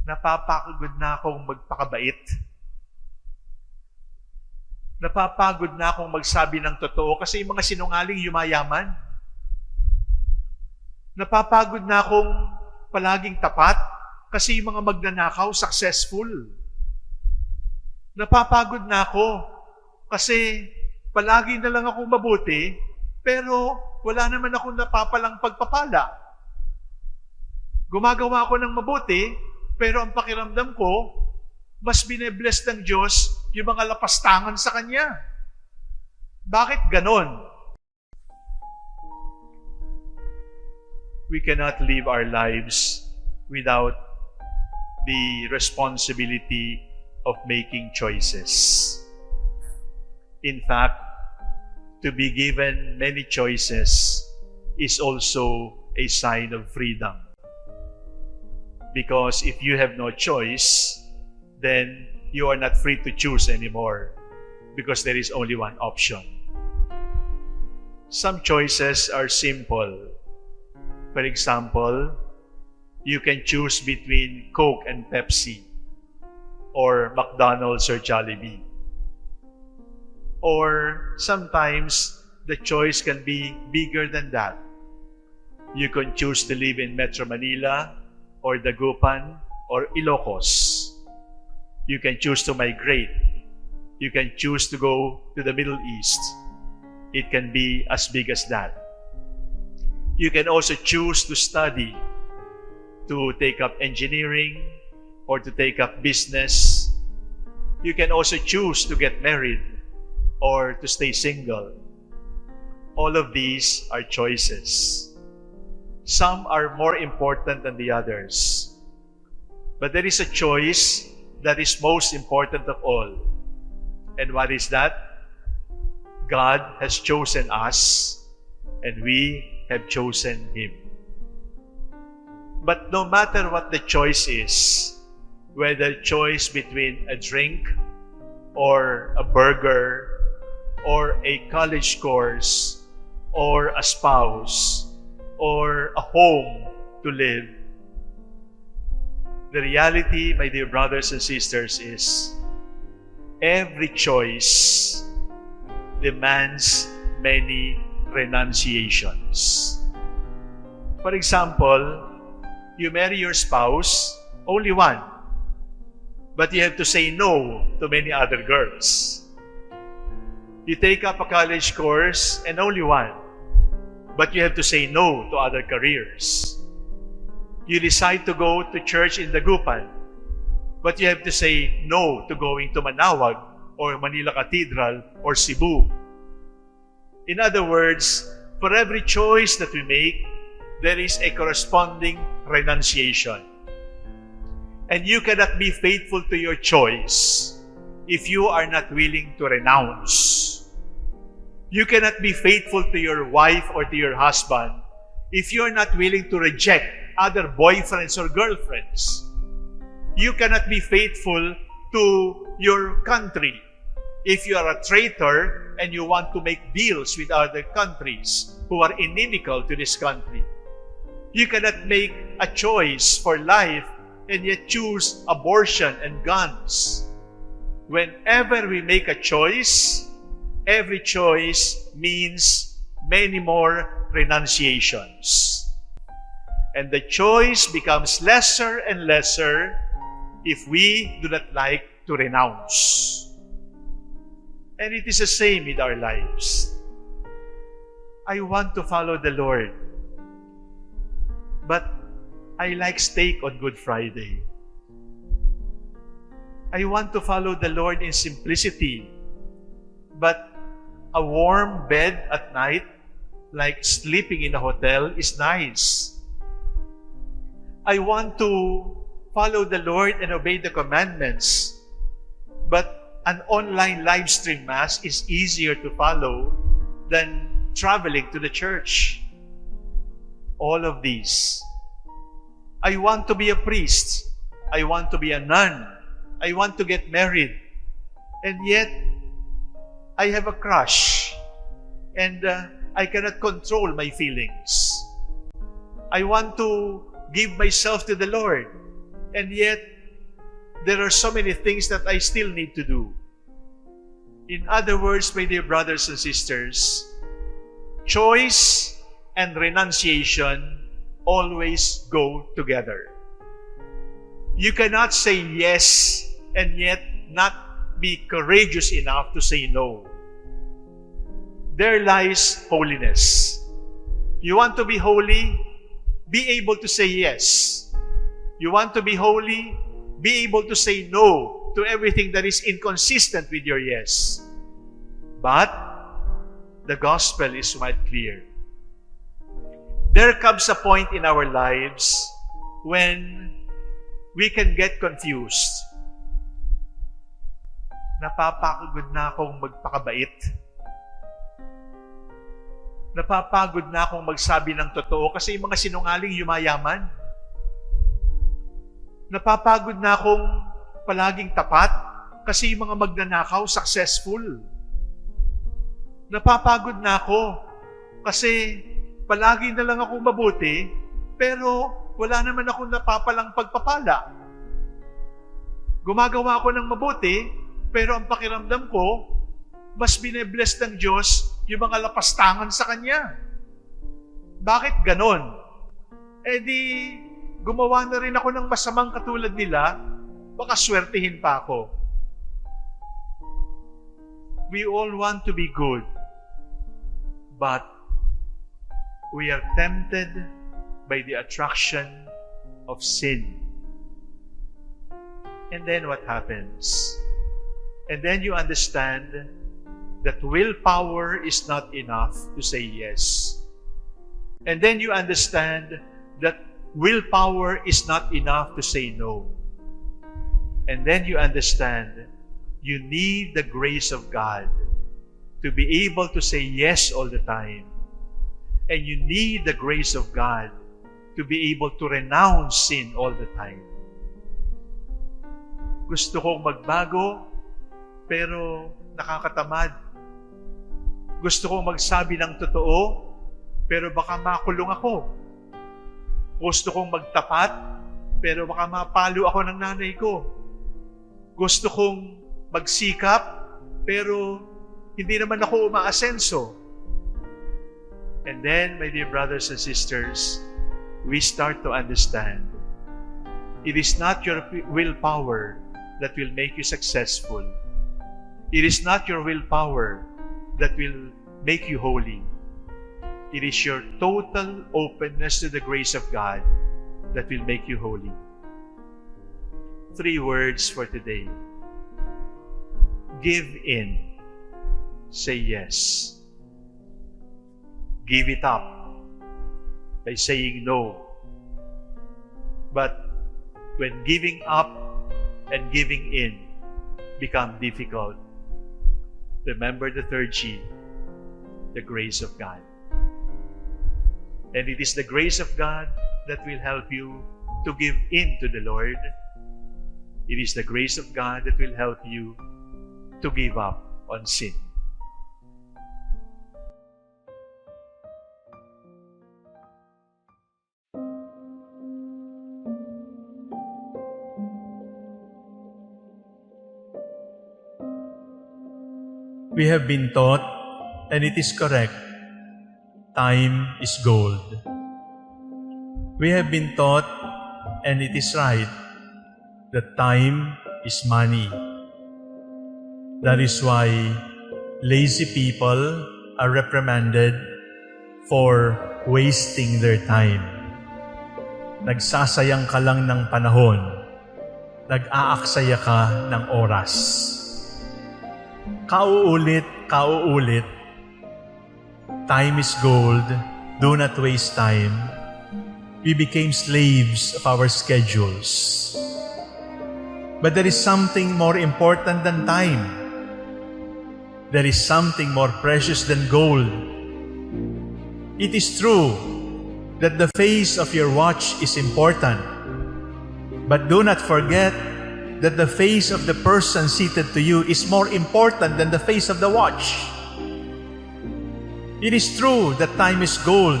Napapagod na akong magpakabait. Napapagod na akong magsabi ng totoo kasi yung mga sinungaling yumayaman. Napapagod na akong palaging tapat kasi yung mga magnanakaw successful. Napapagod na ako kasi palagi na lang akong mabuti pero wala naman akong napapalang pagpapala. Gumagawa ako ng mabuti pero ang pakiramdam ko, mas binebless ng Diyos yung mga lapastangan sa Kanya. Bakit ganon? We cannot live our lives without the responsibility of making choices. In fact, to be given many choices is also a sign of freedom. Because if you have no choice, then you are not free to choose anymore because there is only one option. Some choices are simple. For example, you can choose between Coke and Pepsi or McDonald's or Jollibee. Or sometimes the choice can be bigger than that. You can choose to live in Metro Manila or Dagupan or Ilocos. You can choose to migrate. You can choose to go to the Middle East. It can be as big as that. You can also choose to study, to take up engineering or to take up business. You can also choose to get married or to stay single. All of these are choices. Some are more important than the others. But there is a choice that is most important of all. And what is that? God has chosen us and we have chosen Him. But no matter what the choice is, whether choice between a drink or a burger or a college course or a spouse or a home to live, the reality, my dear brothers and sisters, is every choice demands many renunciations. For example, you marry your spouse, only one, but you have to say no to many other girls. You take up a college course and only one, but you have to say no to other careers. You decide to go to church in Dagupan, but you have to say no to going to Manawag or Manila Cathedral or Cebu. In other words, for every choice that we make, there is a corresponding renunciation. And you cannot be faithful to your choice if you are not willing to renounce. You cannot be faithful to your wife or to your husband if you are not willing to reject other boyfriends or girlfriends. You cannot be faithful to your country if you are a traitor and you want to make deals with other countries who are inimical to this country. You cannot make a choice for life and yet choose abortion and guns. Whenever we make a choice, every choice means many more renunciations. And the choice becomes lesser and lesser if we do not like to renounce. And it is the same with our lives. I want to follow the Lord, but I like steak on Good Friday. I want to follow the Lord in simplicity, but a warm bed at night, like sleeping in a hotel, is nice. I want to follow the Lord and obey the commandments, but an online live stream mass is easier to follow than traveling to the church. All of these. I want to be a priest. I want to be a nun. I want to get married. And yet, I have a crush. And I cannot control my feelings. I want to give myself to the Lord. And yet, there are so many things that I still need to do. In other words, my dear brothers and sisters, choice and renunciation always go together. You cannot say yes and yet not be courageous enough to say no. There lies holiness. You want to be holy? Be able to say yes. You want to be holy? Be able to say no to everything that is inconsistent with your yes. But the gospel is quite clear. There comes a point in our lives when we can get confused. Napapagod na akong magpakabait. Napapagod na akong magsabi ng totoo kasi yung mga sinungaling yumayaman. Napapagod na akong palaging tapat kasi yung mga magnanakaw successful. Napapagod na ako kasi palagi na lang akong mabuti pero wala naman akong napapalang pagpapala. Gumagawa ako ng mabuti pero ang pakiramdam ko mas bine-bless ng Diyos yung mga lapastangan sa Kanya. Bakit ganon? Eh di, gumawa na rin ako ng masamang katulad nila, baka swertihin pa ako. We all want to be good, but we are tempted by the attraction of sin. And then what happens? And then you understand that willpower is not enough to say yes. And then you understand that willpower is not enough to say no. And then you understand you need the grace of God to be able to say yes all the time. And you need the grace of God to be able to renounce sin all the time. Gusto kong magbago, pero nakakatamad. Gusto kong magsabi ng totoo, pero baka makulong ako. Gusto kong magtapat, pero baka mapalo ako ng nanay ko. Gusto kong magsikap, pero hindi naman ako umaasenso. And then, my dear brothers and sisters, we start to understand it is not your willpower that will make you successful. It is not your willpower that will make you holy. It is your total openness to the grace of God that will make you holy. 3 words for today. Give in. Say yes. Give it up by saying no. But when giving up and giving in become difficult, remember the 3rd G, the grace of God. And it is the grace of God that will help you to give in to the Lord. It is the grace of God that will help you to give up on sin. We have been taught, and it is correct, time is gold. We have been taught, and it is right, that time is money. That is why lazy people are reprimanded for wasting their time. Nagsasayang ka lang ng panahon. Nag-aaksaya ka ng oras. Kauulit, time is gold, do not waste time. We became slaves of our schedules. But there is something more important than time. There is something more precious than gold. It is true that the face of your watch is important. But do not forget that the face of the person seated to you is more important than the face of the watch. It is true that time is gold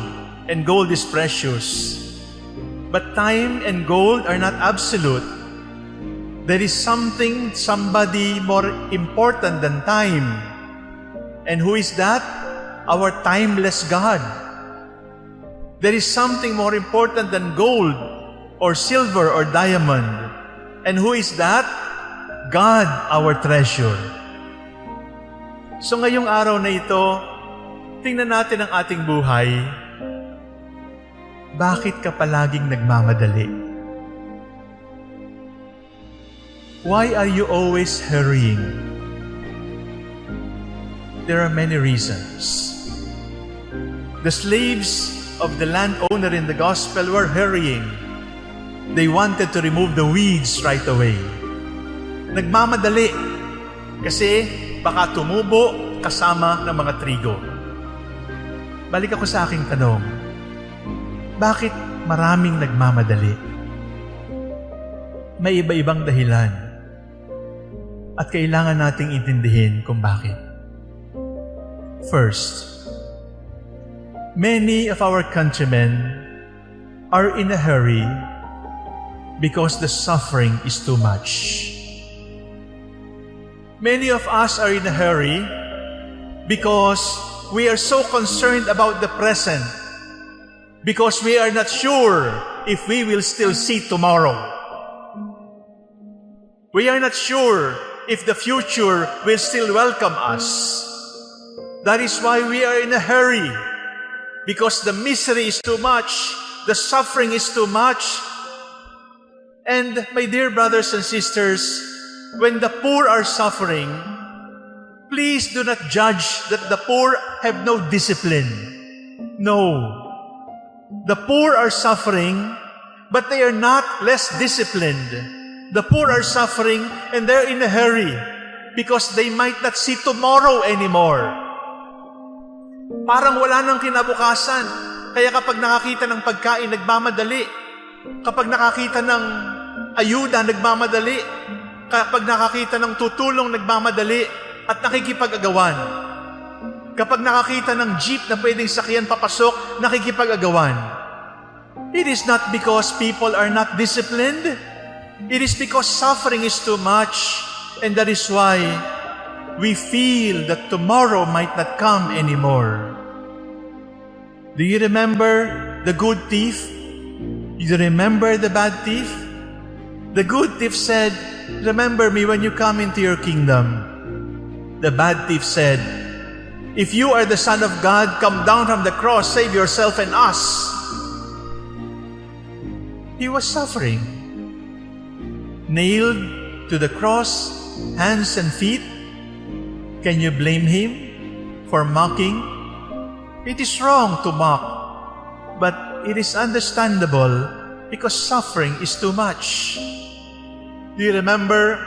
and gold is precious. But time and gold are not absolute. There is somebody more important than time. And who is that? Our timeless God. There is something more important than gold or silver or diamond. And who is that? God, our treasure. So ngayong araw na ito, tingnan natin ang ating buhay. Bakit ka palaging nagmamadali? Why are you always hurrying? There are many reasons. The slaves of the landowner in the gospel were hurrying. They wanted to remove the weeds right away. Nagmamadali kasi baka tumubo kasama ng mga trigo. Balik ako sa aking tanong. Bakit maraming nagmamadali? May iba-ibang dahilan. At kailangan nating intindihin kung bakit. First, many of our countrymen are in a hurry because the suffering is too much. Many of us are in a hurry because we are so concerned about the present, because we are not sure if we will still see tomorrow. We are not sure if the future will still welcome us. That is why we are in a hurry, because the misery is too much, the suffering is too much. And my dear brothers and sisters, when the poor are suffering, please do not judge that the poor have no discipline. No. The poor are suffering, but they are not less disciplined. The poor are suffering and they're in a hurry because they might not see tomorrow anymore. Parang wala nang kinabukasan. Kaya kapag nakakita ng pagkain, nagmamadali. Kapag nakakita ng ayuda, nagmamadali. Kapag nakakita ng tutulong, nagmamadali. At nakikipag-agawan. Kapag nakakita ng jeep na pwedeng sakyan papasok, nakikipag-agawan. It is not because people are not disciplined. It is because suffering is too much. And that is why we feel that tomorrow might not come anymore. Do you remember the good thief? Do you remember the bad thief? The good thief said, "Remember me when you come into your kingdom." The bad thief said, "If you are the Son of God, come down from the cross, save yourself and us." He was suffering. Nailed to the cross, hands and feet. Can you blame him for mocking? It is wrong to mock, but it is understandable because suffering is too much. Do you remember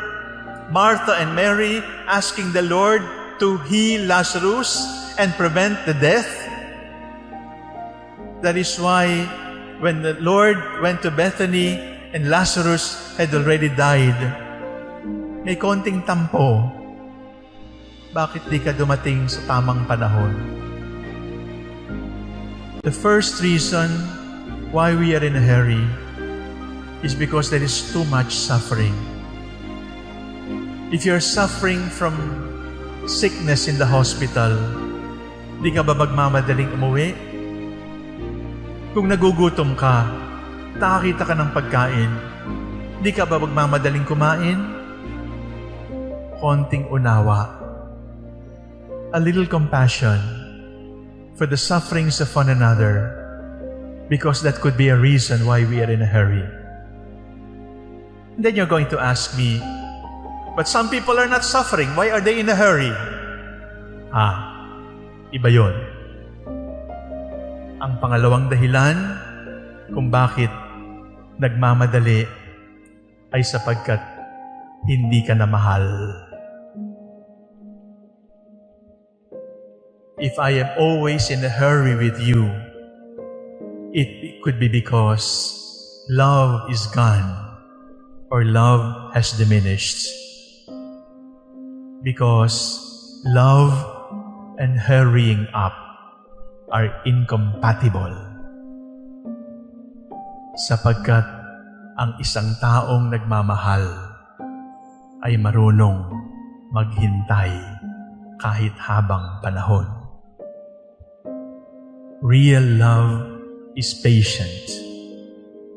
Martha and Mary asking the Lord to heal Lazarus and prevent the death? That is why when the Lord went to Bethany and Lazarus had already died, may konting tampo. Bakit di ka dumating sa tamang panahon? The first reason why we are in a hurry is because there is too much suffering. If you're suffering from sickness in the hospital, di ka ba magmamadaling umuwi? Kung nagugutom ka, nakakita ka ng pagkain, di ka ba magmamadaling kumain? Konting unawa. A little compassion for the sufferings of one another, because that could be a reason why we are in a hurry. And then you're going to ask me, but some people are not suffering. Why are they in a hurry? Iba yun. Ang pangalawang dahilan kung bakit nagmamadali ay sapagkat hindi ka na mahal. If I am always in a hurry with you, it could be because love is gone or love has diminished. Because love and hurrying up are incompatible. Sapagkat ang isang taong nagmamahal ay marunong maghintay kahit habang panahon. Real love is patient.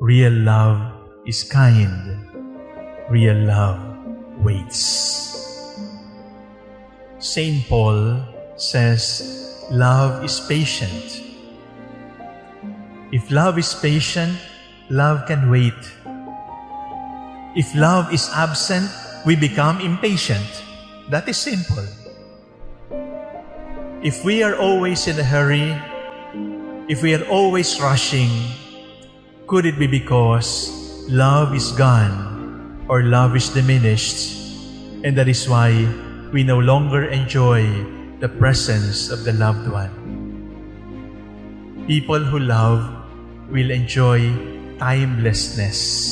Real love is kind. Real love waits. Saint Paul says, love is patient. If love is patient, love can wait. If love is absent, we become impatient. That is simple. If we are always in a hurry, if we are always rushing, could it be because love is gone or love is diminished, and that is why we no longer enjoy the presence of the loved one? People who love will enjoy timelessness.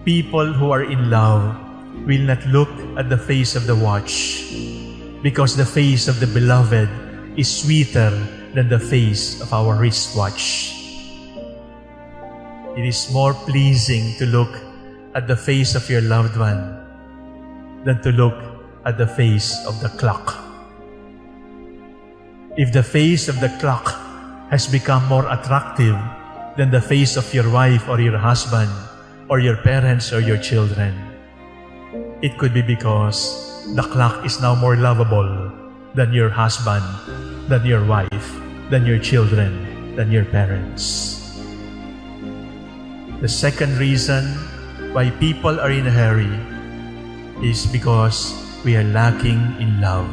People who are in love will not look at the face of the watch, because the face of the beloved is sweeter than the face of our wristwatch. It is more pleasing to look at the face of your loved one than to look at the face of the clock. If the face of the clock has become more attractive than the face of your wife or your husband or your parents or your children, it could be because the clock is now more lovable than your husband, than your wife, than your children, than your parents. The second reason why people are in a hurry is because we are lacking in love.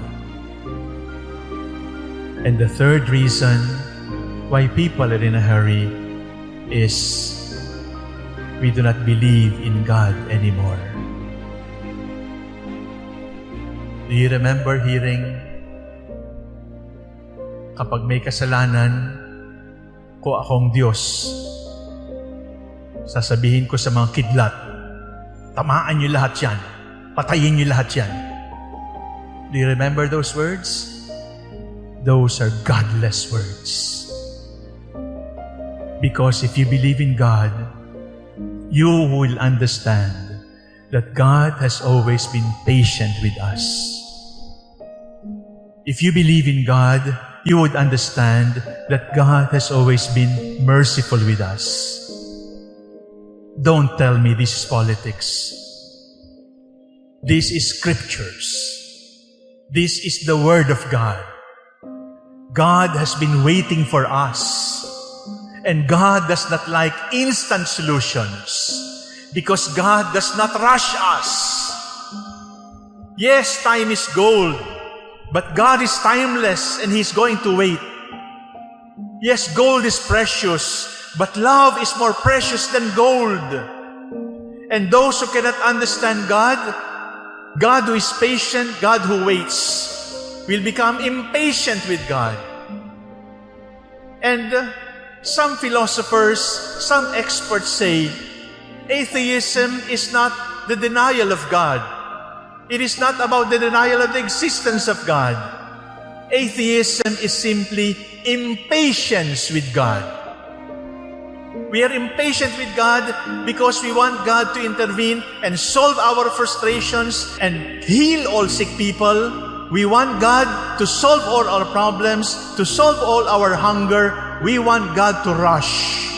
And the third reason why people are in a hurry is we do not believe in God anymore. Do you remember hearing, kapag may kasalanan, ko akong Diyos, sasabihin ko sa mga kidlat, tamaan niyo lahat yan, patayin niyo lahat yan. Do you remember those words? Those are godless words. Because if you believe in God, you will understand that God has always been patient with us. If you believe in God, you would understand that God has always been merciful with us. Don't tell me this is politics. This is scriptures. This is the Word of God. God has been waiting for us. And God does not like instant solutions, because God does not rush us. Yes, time is gold, but God is timeless and He's going to wait. Yes, gold is precious, but love is more precious than gold. And those who cannot understand God, God who is patient, God who waits, will become impatient with God. And some philosophers, some experts say, atheism is not the denial of God. It is not about the denial of the existence of God. Atheism is simply impatience with God. We are impatient with God because we want God to intervene and solve our frustrations and heal all sick people. We want God to solve all our problems, to solve all our hunger. We want God to rush.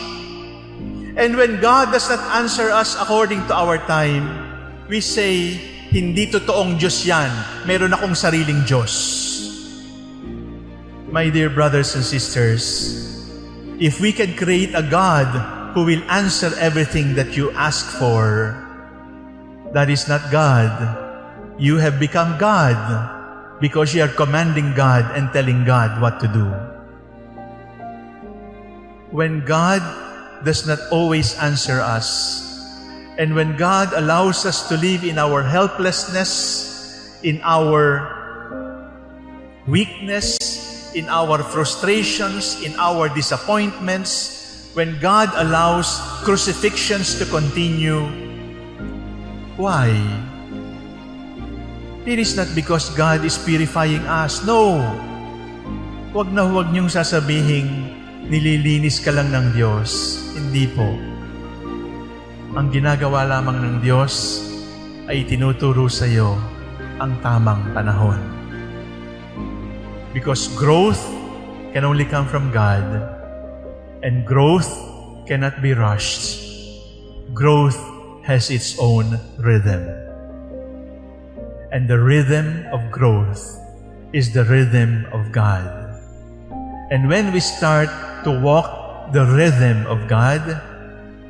And when God does not answer us according to our time, we say, hindi totoong Diyos yan. Meron akong sariling Diyos. My dear brothers and sisters, if we can create a God who will answer everything that you ask for, that is not God. You have become God because you are commanding God and telling God what to do. When God does not always answer us, and when God allows us to live in our helplessness, in our weakness, in our frustrations, in our disappointments, when God allows crucifixions to continue, why? It is not because God is purifying us. No! Huwag na huwag niyong sasabihing, nililinis ka lang ng Diyos. Hindi po. Ang ginagawa lamang ng Diyos, ay tinuturo sa iyo ang tamang panahon. Because growth can only come from God, and growth cannot be rushed. Growth has its own rhythm. And the rhythm of growth is the rhythm of God. And when we start to walk the rhythm of God,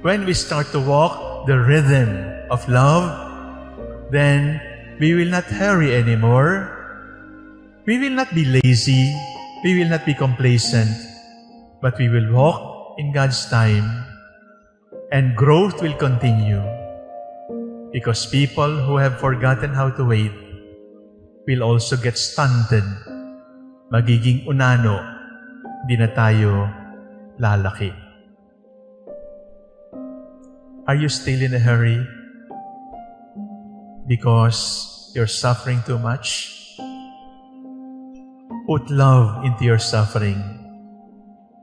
when we start to walk the rhythm of love, then we will not hurry anymore. We will not be lazy. We will not be complacent. But we will walk in God's time, and growth will continue. Because people who have forgotten how to wait will also get stunted. Magiging unano, di na tayo lalaki. Are you still in a hurry? Because you're suffering too much? Put love into your suffering,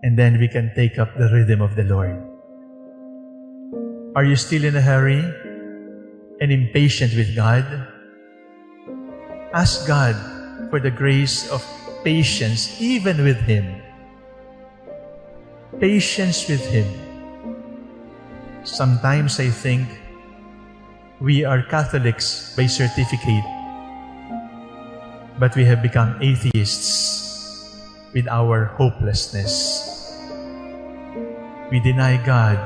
and then we can take up the rhythm of the Lord. Are you still in a hurry and impatient with God? Ask God for the grace of patience even with Him. Patience with Him. Sometimes I think we are Catholics by certificate, but we have become atheists with our hopelessness. We deny God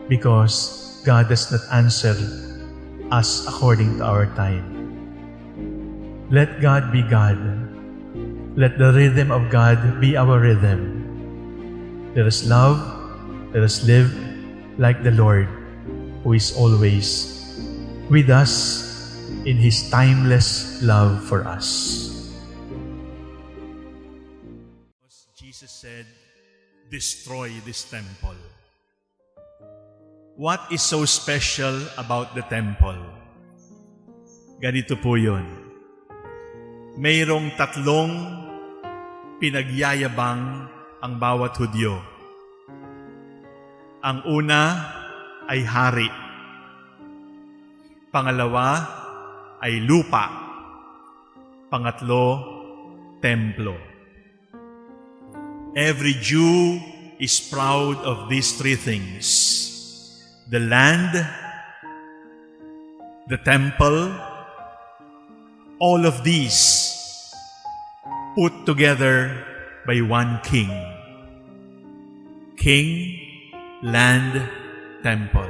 because God does not answer us according to our time. Let God be God. Let the rhythm of God be our rhythm. Let us love, let us live like the Lord, who is always with us in His timeless love for us. Jesus said, destroy this temple. What is so special about the temple? Ganito po yun. Mayroong tatlong pinagyayabang ang bawat Hudyo. Ang una ay hari. Pangalawa ay lupa. Pangatlo, templo. Every Jew is proud of these three things: the land, the temple, all of these put together by one king. King, land, temple.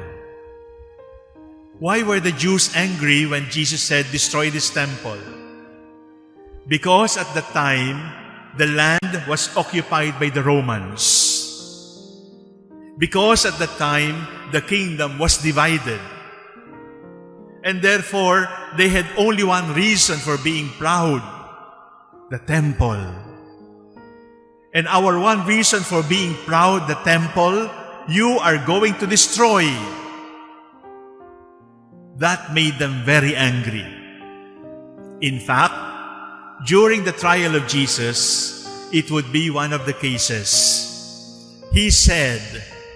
Why were the Jews angry when Jesus said, destroy this temple? Because at that time, the land was occupied by the Romans. Because at that time, the kingdom was divided. And therefore, they had only one reason for being proud: the temple. And our one reason for being proud, the temple, you are going to destroy. That made them very angry. In fact, during the trial of Jesus, it would be one of the cases. He said,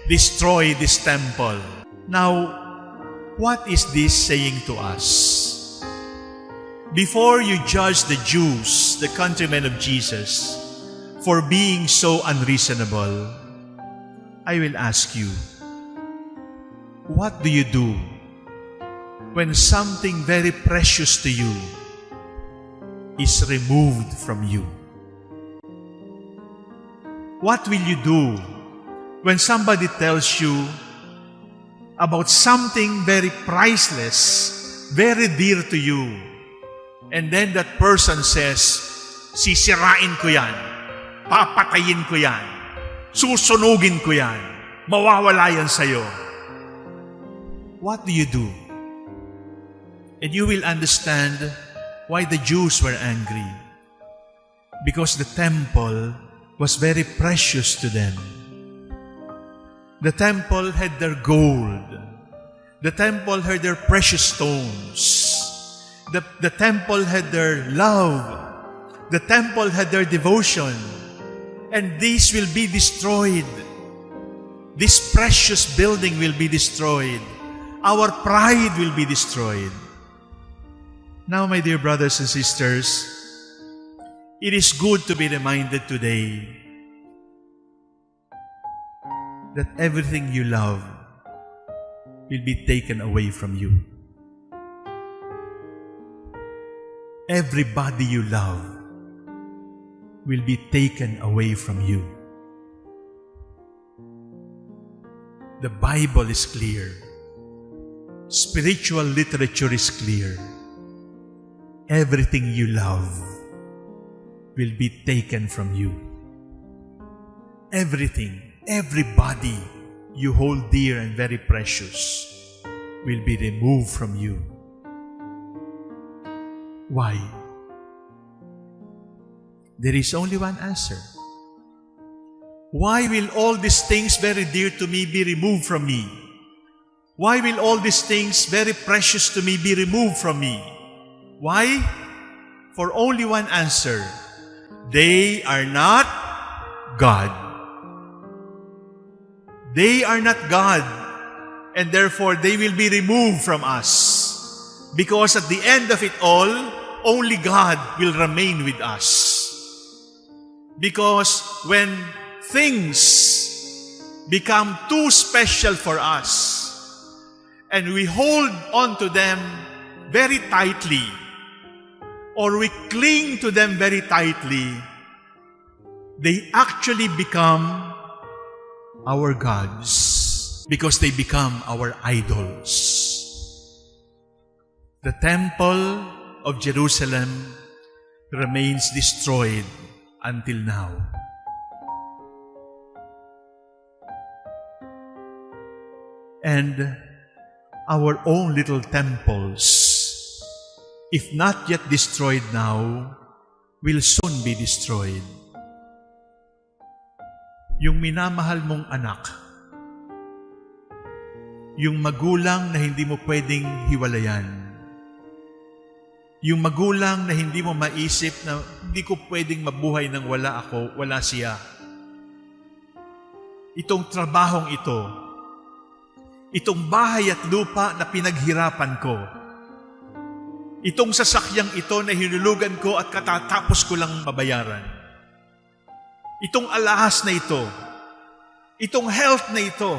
destroy this temple. Now, what is this saying to us? Before you judge the Jews, the countrymen of Jesus, for being so unreasonable, I will ask you, what do you do when something very precious to you is removed from you? What will you do when somebody tells you about something very priceless, very dear to you, and then that person says, sisirain ko yan, papatayin ko yan, susunugin ko yan, mawawala yan sa'yo? What do you do? And you will understand why the Jews were angry. Because the temple was very precious to them. The temple had their gold. The temple had their precious stones. The temple had their love. The temple had their devotion. And these will be destroyed. This precious building will be destroyed Our pride will be destroyed. Now, my dear brothers and sisters, it is good to be reminded today that everything you love will be taken away from you. Everybody you love will be taken away from you. The Bible is clear. Spiritual literature is clear. Everything you love will be taken from you. Everything, everybody you hold dear and very precious will be removed from you. Why? There is only one answer. Why will all these things very dear to me be removed from me? Why will all these things very precious to me be removed from me? Why? For only one answer. They are not God. They are not God, and therefore they will be removed from us. Because at the end of it all, only God will remain with us. Because when things become too special for us, and we hold on to them very tightly, or we cling to them very tightly, they actually become our gods, because they become our idols. The temple of Jerusalem remains destroyed until now. And our own little temples, if not yet destroyed now, will soon be destroyed. Yung minamahal mong anak, yung magulang na hindi mo pwedeng hiwalayan, yung magulang na hindi mo maisip na hindi ko pwedeng mabuhay nang wala ako, wala siya. Itong trabahong ito, itong bahay at lupa na pinaghirapan ko, itong sasakyang ito na hinulugan ko at katatapos ko lang mabayaran, itong alahas na ito, itong health na ito,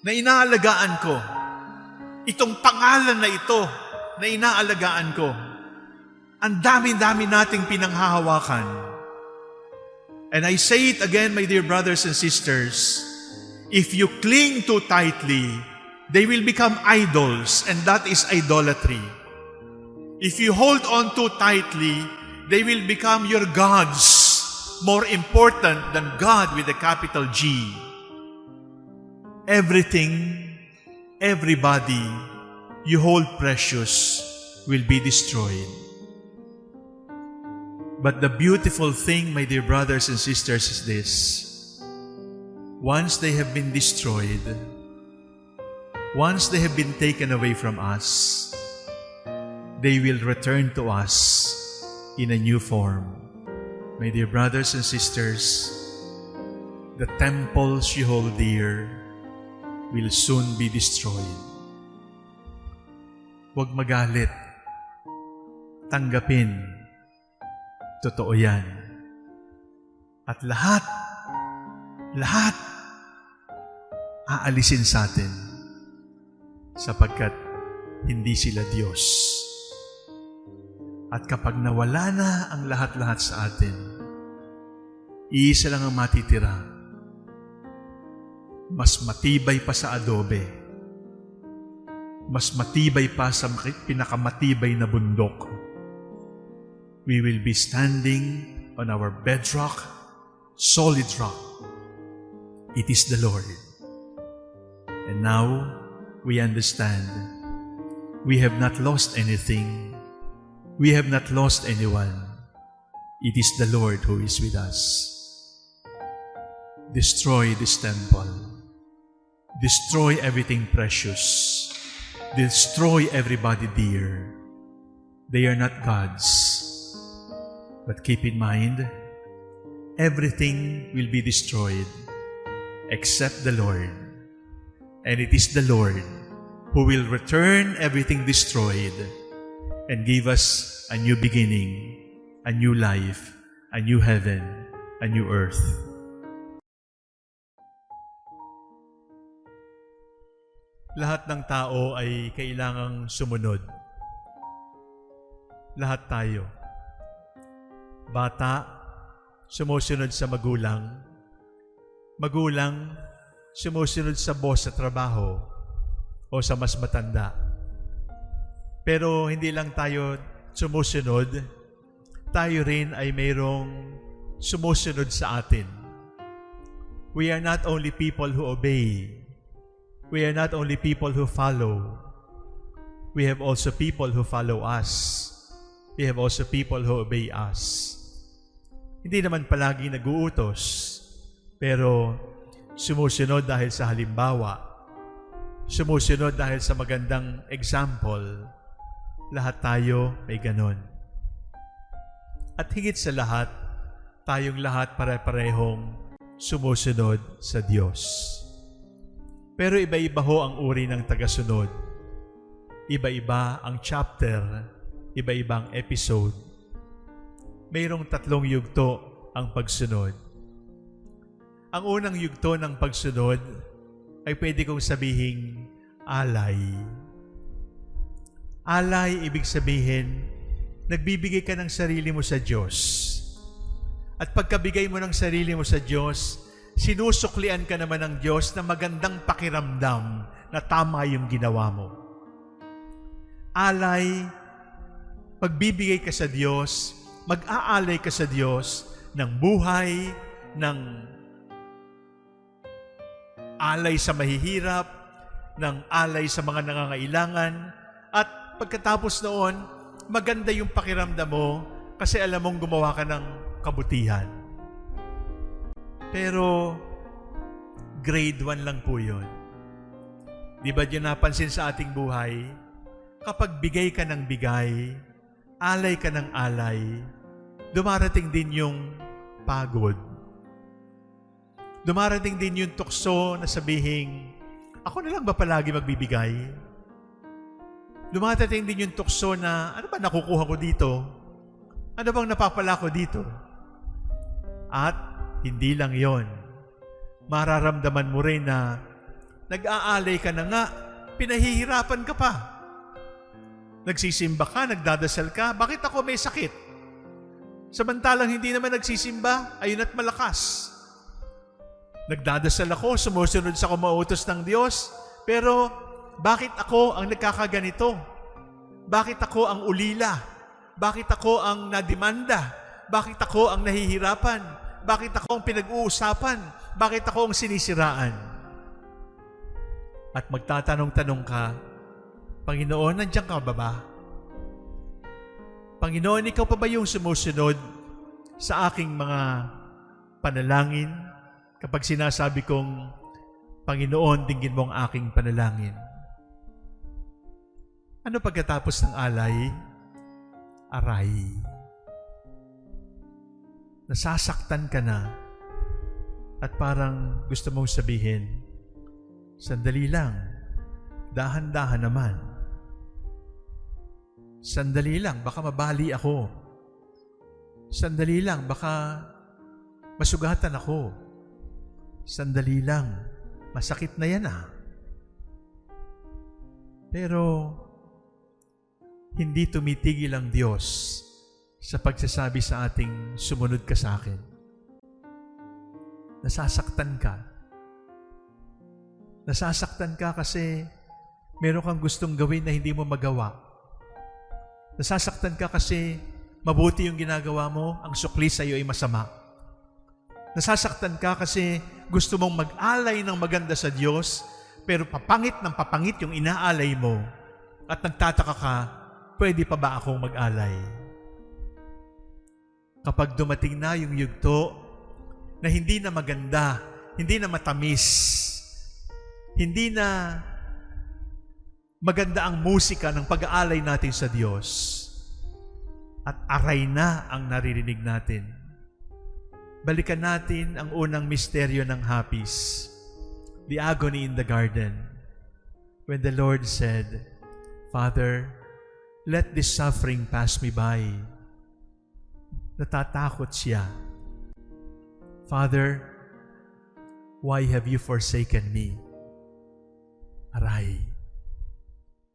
na inaalagaan ko, itong pangalan na ito, na inaalagaan ko, ang dami-dami nating pinanghahawakan. And I say it again, my dear brothers and sisters, if you cling too tightly, they will become idols, and that is idolatry. If you hold on too tightly, they will become your gods, more important than God with a capital G. Everything, everybody you hold precious will be destroyed. But the beautiful thing, my dear brothers and sisters, is this. Once they have been destroyed, once they have been taken away from us, they will return to us in a new form. My dear brothers and sisters, the temples you hold dear will soon be destroyed. Huwag magalit. Tanggapin. Totoo yan. At lahat, aalisin sa atin sapagkat hindi sila Diyos. At kapag nawala na ang lahat-lahat sa atin, iisa lang ang matitira. Mas matibay pa sa adobe. Mas matibay pa sa pinakamatibay na bundok. We will be standing on our bedrock, solid rock. It is the Lord. And now, we understand. We have not lost anything. We have not lost anyone. It is the Lord who is with us. Destroy this temple. Destroy everything precious. Destroy everybody dear. They are not gods. But keep in mind, everything will be destroyed except the Lord. And it is the Lord who will return everything destroyed and give us a new beginning, a new life, a new heaven, a new earth. Lahat ng tao ay kailangang sumunod. Lahat tayo. Bata, sumusunod sa magulang. Magulang, sumusunod sa boss sa trabaho o sa mas matanda. Pero hindi lang tayo sumusunod, tayo rin ay mayroong sumusunod sa atin. We are not only people who obey. We are not only people who follow. We have also people who follow us. We have also people who obey us. Hindi naman palagi nag-uutos, pero sumusunod dahil sa halimbawa, sumusunod dahil sa magandang example. Lahat tayo may ganon. At higit sa lahat, tayong lahat pare-parehong sumusunod sa Diyos. Pero iba-iba ho ang uri ng tagasunod. Iba-iba ang chapter, iba-iba ang episode. Mayroong 3 yugto ang pagsunod. Ang unang yugto ng pagsunod ay pwede kong sabihing alay. Alay, ibig sabihin, nagbibigay ka ng sarili mo sa Diyos. At pagkabigay mo ng sarili mo sa Diyos, sinusuklian ka naman ng Diyos na magandang pakiramdam na tama yung ginawa mo. Alay, pagbibigay ka sa Diyos, mag-aalay ka sa Diyos ng buhay, ng alay sa mahihirap, ng alay sa mga nangangailangan, at pagkatapos noon, maganda yung pakiramdam mo kasi alam mong gumawa ka ng kabutihan. Pero, grade 1 lang po yun. Di ba yun napansin sa ating buhay? Kapag bigay ka ng bigay, alay ka ng alay, dumarating din yung pagod. Dumarating din yung tukso na sabihing, ako na lang ba palagi magbibigay? Dumarating din yung tukso na, ano ba nakukuha ko dito? Ano bang napapala ko dito? At hindi lang yon. Mararamdaman mo rin na nag-aalay ka na nga, pinahihirapan ka pa. Nagsisimba ka, nagdadasal ka, bakit ako may sakit? Samantalang hindi naman nagsisimba, ayun at malakas. Nagdadasal ako, sumusunod sa kumautos ng Diyos, pero bakit ako ang nagkakaganito? Bakit ako ang ulila? Bakit ako ang nadimanda? Bakit ako ang nahihirapan? Bakit ako ang pinag-uusapan? Bakit ako ang sinisiraan? At magtatanong-tanong ka, Panginoon, nandiyan ka ba? Panginoon, ikaw pa ba yung sumusunod sa aking mga panalangin? Kapag sinasabi kong, Panginoon, dinggin mo ang aking panalangin. Ano pagkatapos ng alay? Aray. Nasasaktan ka na at parang gusto mong sabihin, sandali lang, dahan-dahan naman. Sandali lang, baka mabali ako. Sandali lang, baka masugatan ako. Sandali lang, masakit na yan ah. Pero, hindi tumitigil ang Diyos sa pagsasabi sa ating sumunod ka sa akin. Nasasaktan ka. Nasasaktan ka kasi meron kang gustong gawin na hindi mo magawa. Nasasaktan ka kasi mabuti yung ginagawa mo, ang sukli sa iyo ay masama. Nasasaktan ka kasi gusto mong mag-alay ng maganda sa Diyos, pero papangit ng papangit yung inaalay mo at nagtataka ka, pwede pa ba akong mag-alay? Kapag dumating na yung yugto na hindi na maganda, hindi na matamis, hindi na maganda ang musika ng pag-aalay natin sa Diyos, at aray na ang naririnig natin, balikan natin ang unang misteryo ng hapis, the agony in the garden. when the Lord said, Father, let this suffering pass me by. Natatakot siya. Father, why have you forsaken me? Aray,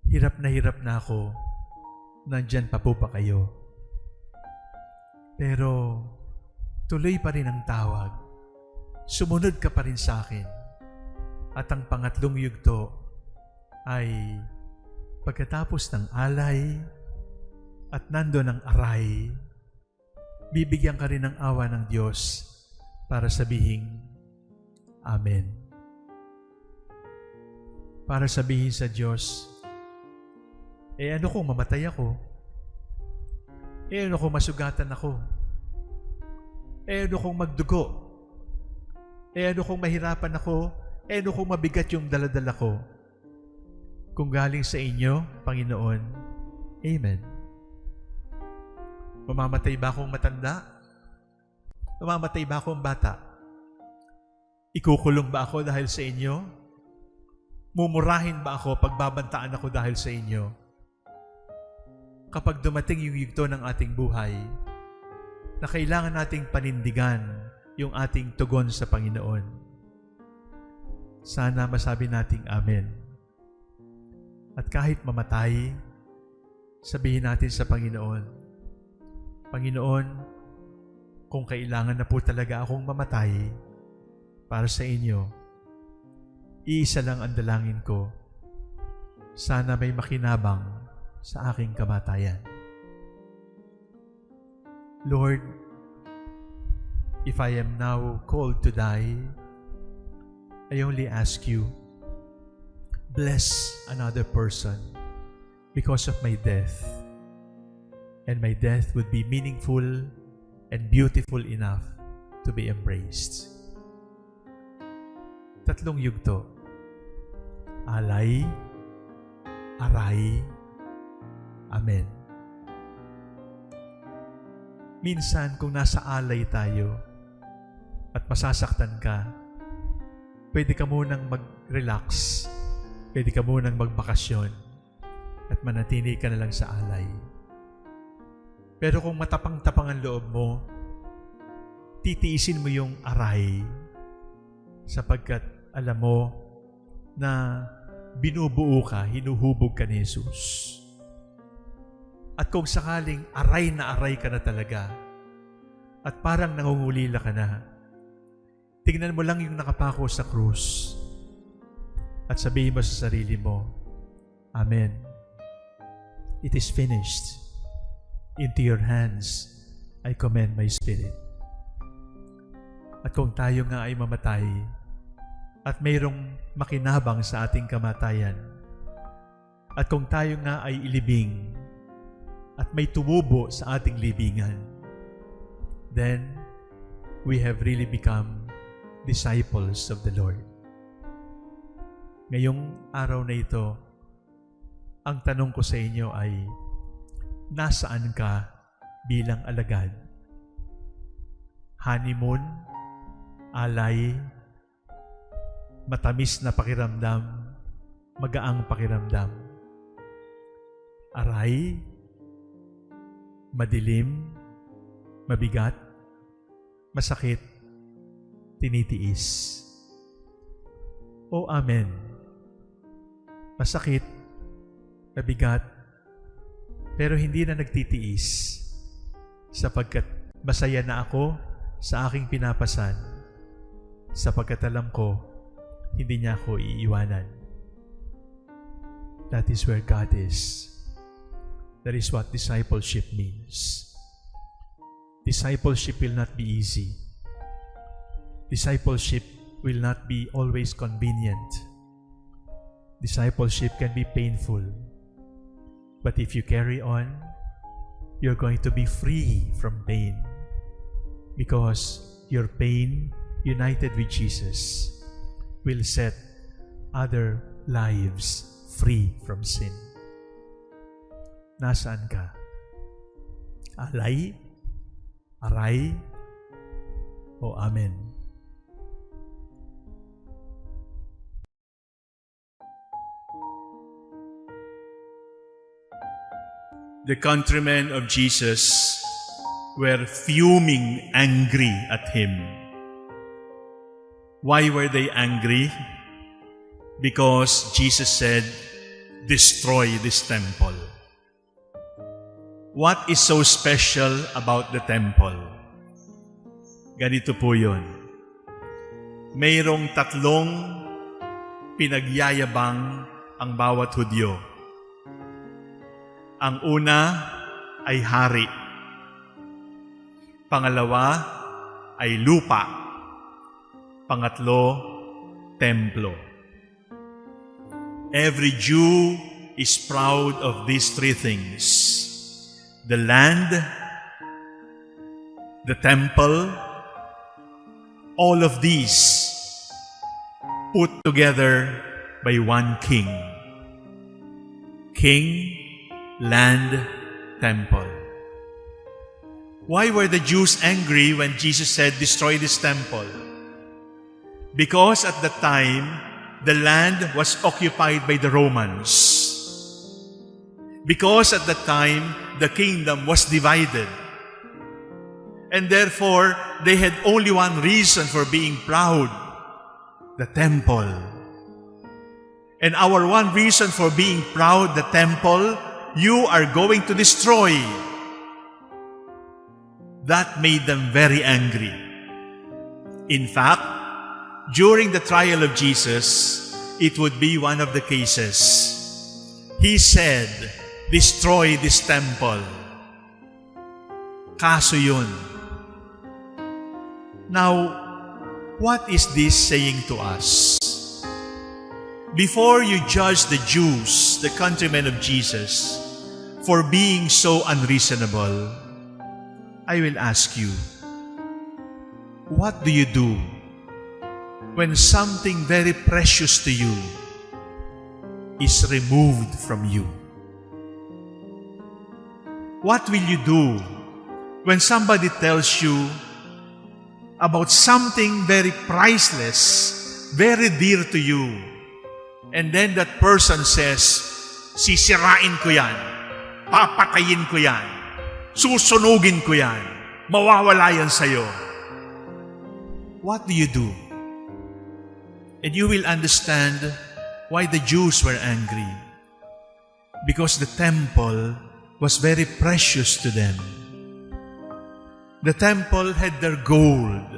hirap na ako. Nandyan pa po pa kayo. Pero tuloy pa rin ang tawag. Sumunod ka pa rin sa akin. At ang pangatlong yugto ay pagkatapos ng alay at nandun ang aray, bibigyan ka rin ng awa ng Diyos para sabihing Amen. Para sabihin sa Diyos, ano kung mamatay ako? Ano kung masugatan ako? Ano kung magdugo? Ano kung mahirapan ako? Ano kung mabigat yung daladala ko? Kung galing sa inyo, Panginoon, Amen. Mamamatay ba akong matanda? Mamamatay ba akong bata? Ikukulong ba ako dahil sa inyo? Mumurahin ba ako pagbabantaan ako dahil sa inyo? Kapag dumating yung yugto ng ating buhay, na kailangan nating panindigan yung ating tugon sa Panginoon, sana masabi nating Amen. At kahit mamatay, sabihin natin sa Panginoon, Panginoon, kung kailangan na po talaga akong mamatay para sa inyo, iisa lang ang dalangin ko, sana may makinabang sa aking kamatayan. Lord, if I am now called to die, I only ask you, bless another person because of my death, and my death would be meaningful and beautiful enough to be embraced. Tatlong yugto. Alay, aray, Amen. Minsan kung nasa alay tayo at masasaktan ka, pwede ka munang mag-relax, pwede ka munang magbakasyon at manatili ka na lang sa alay. Pero kung matapang-tapang ang loob mo, titiisin mo yung aray sapagkat alam mo na binubuo ka, hinuhubog ka ni Jesus. At kung sakaling aray na aray ka na talaga at parang nangungulila ka na, tingnan mo lang yung nakapako sa krus at sabihin mo sa sarili mo, Amen. It is finished. Into your hands I commend my spirit. At kung tayo nga ay mamatay at mayroong makinabang sa ating kamatayan, at kung tayo nga ay ilibing at may tumubo sa ating libingan, then we have really become disciples of the Lord. Ngayong araw na ito, ang tanong ko sa inyo ay, nasaan ka bilang alagad? Honeymoon, alay, matamis na pakiramdam, magaang pakiramdam, aray, madilim, mabigat, masakit, tinitiis. O Amen. Masakit, mabigat, pero hindi na nagtitiis sapagkat masaya na ako sa aking pinapasan sapagkat alam ko hindi niya ako iiwanan. That is where God is. That is what discipleship means. Discipleship will not be easy. Discipleship will not be always convenient. Discipleship can be painful. But if you carry on, you're going to be free from pain because your pain united with Jesus will set other lives free from sin. Nasaan ka? Alay, aray, o Amen? The countrymen of Jesus were fuming angry at him. Why were they angry? Because Jesus said, destroy this temple. What is so special about the temple? Ganito po yun. Mayroong tatlong pinagyayabang ang bawat Hudyo. Ang una ay hari. Pangalawa ay lupa. Pangatlo, templo. Every Jew is proud of these three things. The land, the temple, all of these put together by one king. King, land, temple. Why were the Jews angry when Jesus said, destroy this temple? Because at the time, the land was occupied by the Romans. Because at the time, the kingdom was divided. And therefore, they had only one reason for being proud, the temple. And our one reason for being proud, the temple, you are going to destroy. That made them very angry. In fact, during the trial of Jesus, it would be one of the cases. He said, destroy this temple. Kaso yun. Now, what is this saying to us? Before you judge the Jews, the countrymen of Jesus, for being so unreasonable, I will ask you, what do you do when something very precious to you is removed from you? What will you do when somebody tells you about something very priceless, very dear to you, and then that person says, sisirain ko yan, papatayin ko yan, susunugin ko yan, mawawala yan sa'yo? What do you do? And you will understand why the Jews were angry. Because the temple was very precious to them. The temple had their gold.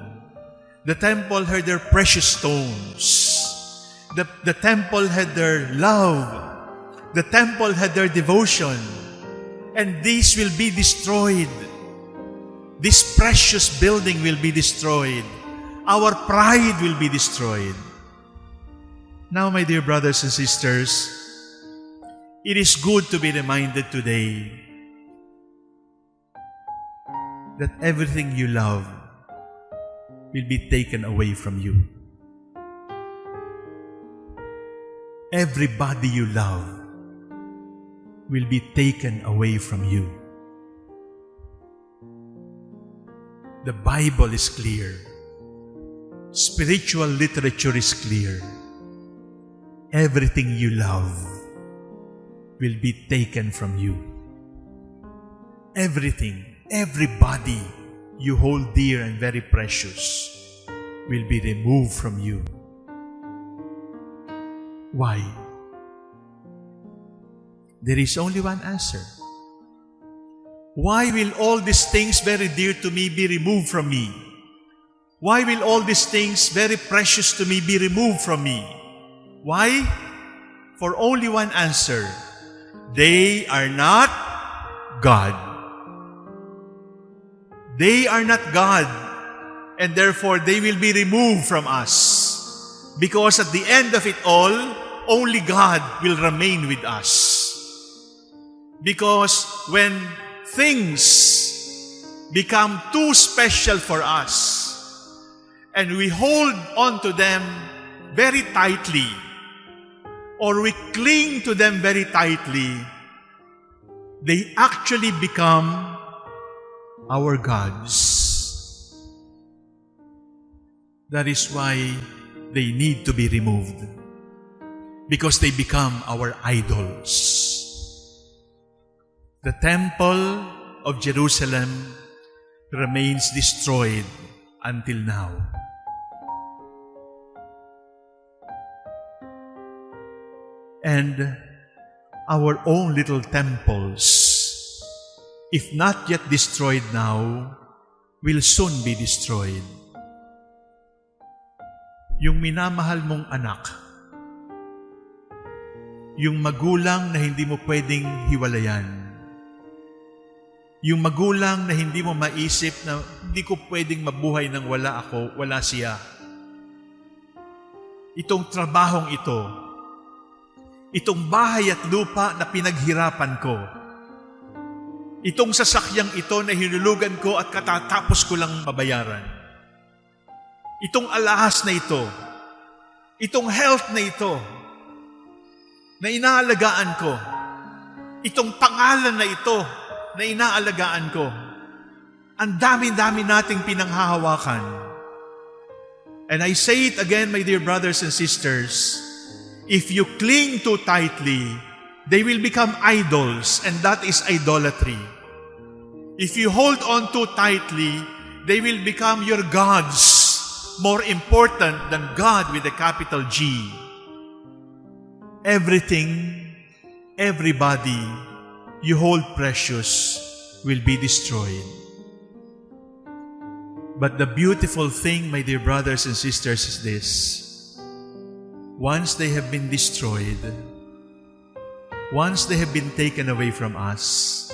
The temple had their precious stones. The temple had their love. The temple had their devotion. And these will be destroyed. This precious building will be destroyed. Our pride will be destroyed. Now, my dear brothers and sisters, it is good to be reminded today that everything you love will be taken away from you. Everybody you love will be taken away from you. The Bible is clear. Spiritual literature is clear. Everything you love will be taken from you. Everything, everybody you hold dear and very precious will be removed from you. Why? There is only one answer. Why will all these things very dear to me be removed from me? Why will all these things very precious to me be removed from me? Why? For only one answer. They are not God. They are not God, and therefore they will be removed from us. Because at the end of it all, only God will remain with us. Because when things become too special for us, and we hold on to them very tightly, or we cling to them very tightly, they actually become our gods. That is why they need to be removed, because they become our idols. The temple of Jerusalem remains destroyed until now. And our own little temples, if not yet destroyed now, will soon be destroyed. Yung minamahal mong anak, yung magulang na hindi mo pwedeng hiwalayan, yung magulang na hindi mo maisip na hindi ko pwedeng mabuhay nang wala ako, wala siya. Itong trabahong ito, itong bahay at lupa na pinaghirapan ko, itong sasakyang ito na hinulugan ko at katatapos ko lang mabayaran, itong alahas na ito, itong health na ito, na inaalagaan ko, itong pangalan na ito, na inaalagaan ko, ang dami-dami nating pinanghahawakan. And I say it again, my dear brothers and sisters, if you cling too tightly, they will become idols, and that is idolatry. If you hold on too tightly, they will become your gods, more important than God with a capital G. Everything, everybody you hold precious will be destroyed. But the beautiful thing, my dear brothers and sisters, is this. Once they have been destroyed, once they have been taken away from us,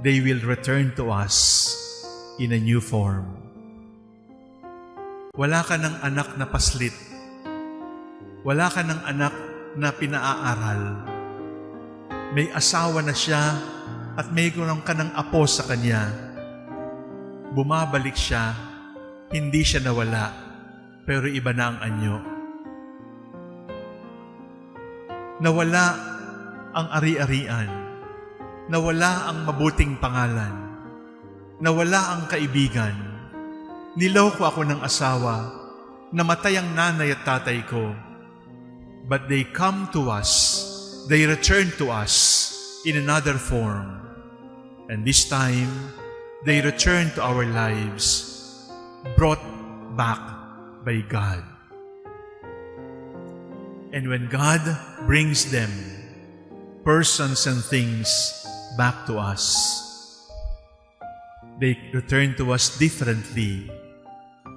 they will return to us in a new form. Wala ka ng anak na paslit. Wala ka ng anak na pinaaral. May asawa na siya at may mayroon ka ng apo sa kanya. Bumabalik siya, hindi siya nawala, pero iba na ang anyo. Nawala ang ari-arian. Nawala ang mabuting pangalan. Nawala ang kaibigan. Niloko ako ng asawa, namatay ang nanay at tatay ko. But they come to us, they return to us in another form. And this time, they return to our lives, brought back by God. And when God brings them, persons and things, back to us, they return to us differently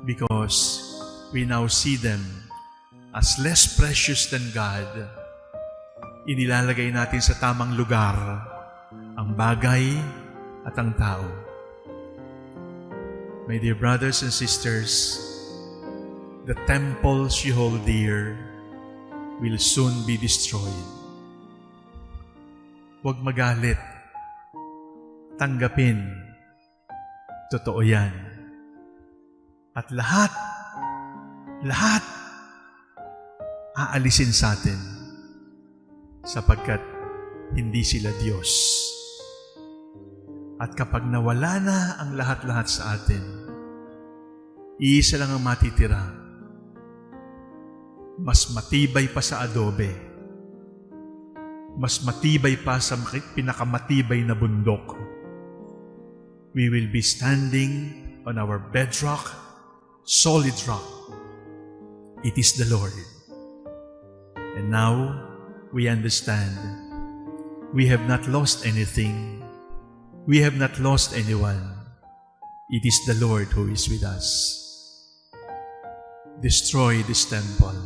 because we now see them as less precious than God. Inilalagay natin sa tamang lugar ang bagay at ang tao. My dear brothers and sisters, the temples you hold dear will soon be destroyed. Huwag magalit. Tanggapin. Totoo yan. At lahat, aalisin sa atin sapagkat hindi sila Diyos. At kapag nawala na ang lahat-lahat sa atin, iisa lang ang matitira. Mas matibay pa sa adobe. Mas matibay pa sa pinakamatibay na bundok. We will be standing on our bedrock, solid rock. It is the Lord. And now, we understand. We have not lost anything. We have not lost anyone. It is the Lord who is with us. Destroy this temple.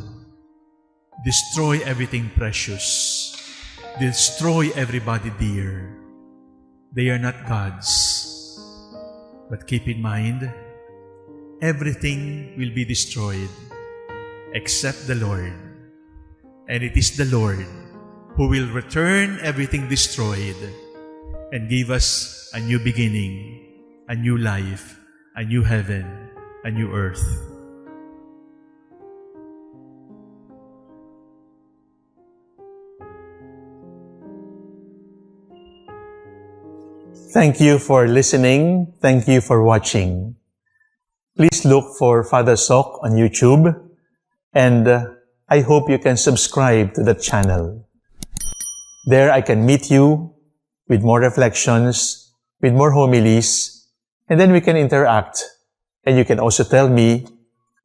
Destroy everything precious. Destroy everybody dear. They are not gods. But keep in mind, everything will be destroyed except the Lord. And it is the Lord who will return everything destroyed and give us a new beginning, a new life, a new heaven, a new earth. Thank you for listening. Thank you for watching. Please look for Father Soc on YouTube, and I hope you can subscribe to the channel. There I can meet you with more reflections, with more homilies, and then we can interact. And you can also tell me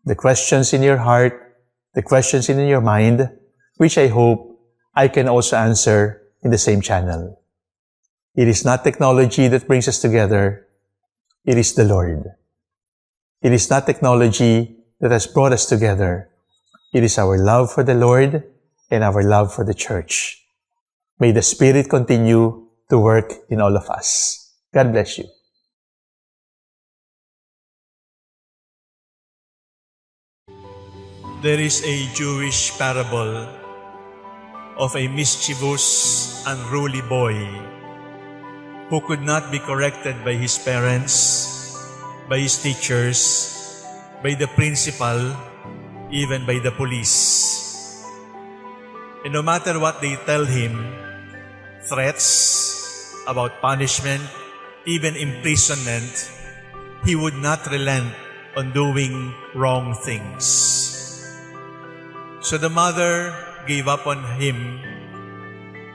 the questions in your heart, the questions in your mind, which I hope I can also answer in the same channel. It is not technology that brings us together. It is the Lord. It is not technology that has brought us together. It is our love for the Lord and our love for the Church. May the Spirit continue to work in all of us. God bless you. There is a Jewish parable of a mischievous, unruly boy who could not be corrected by his parents, by his teachers, by the principal, even by the police. And no matter what they tell him, threats about punishment, even imprisonment, he would not relent on doing wrong things. So the mother gave up on him,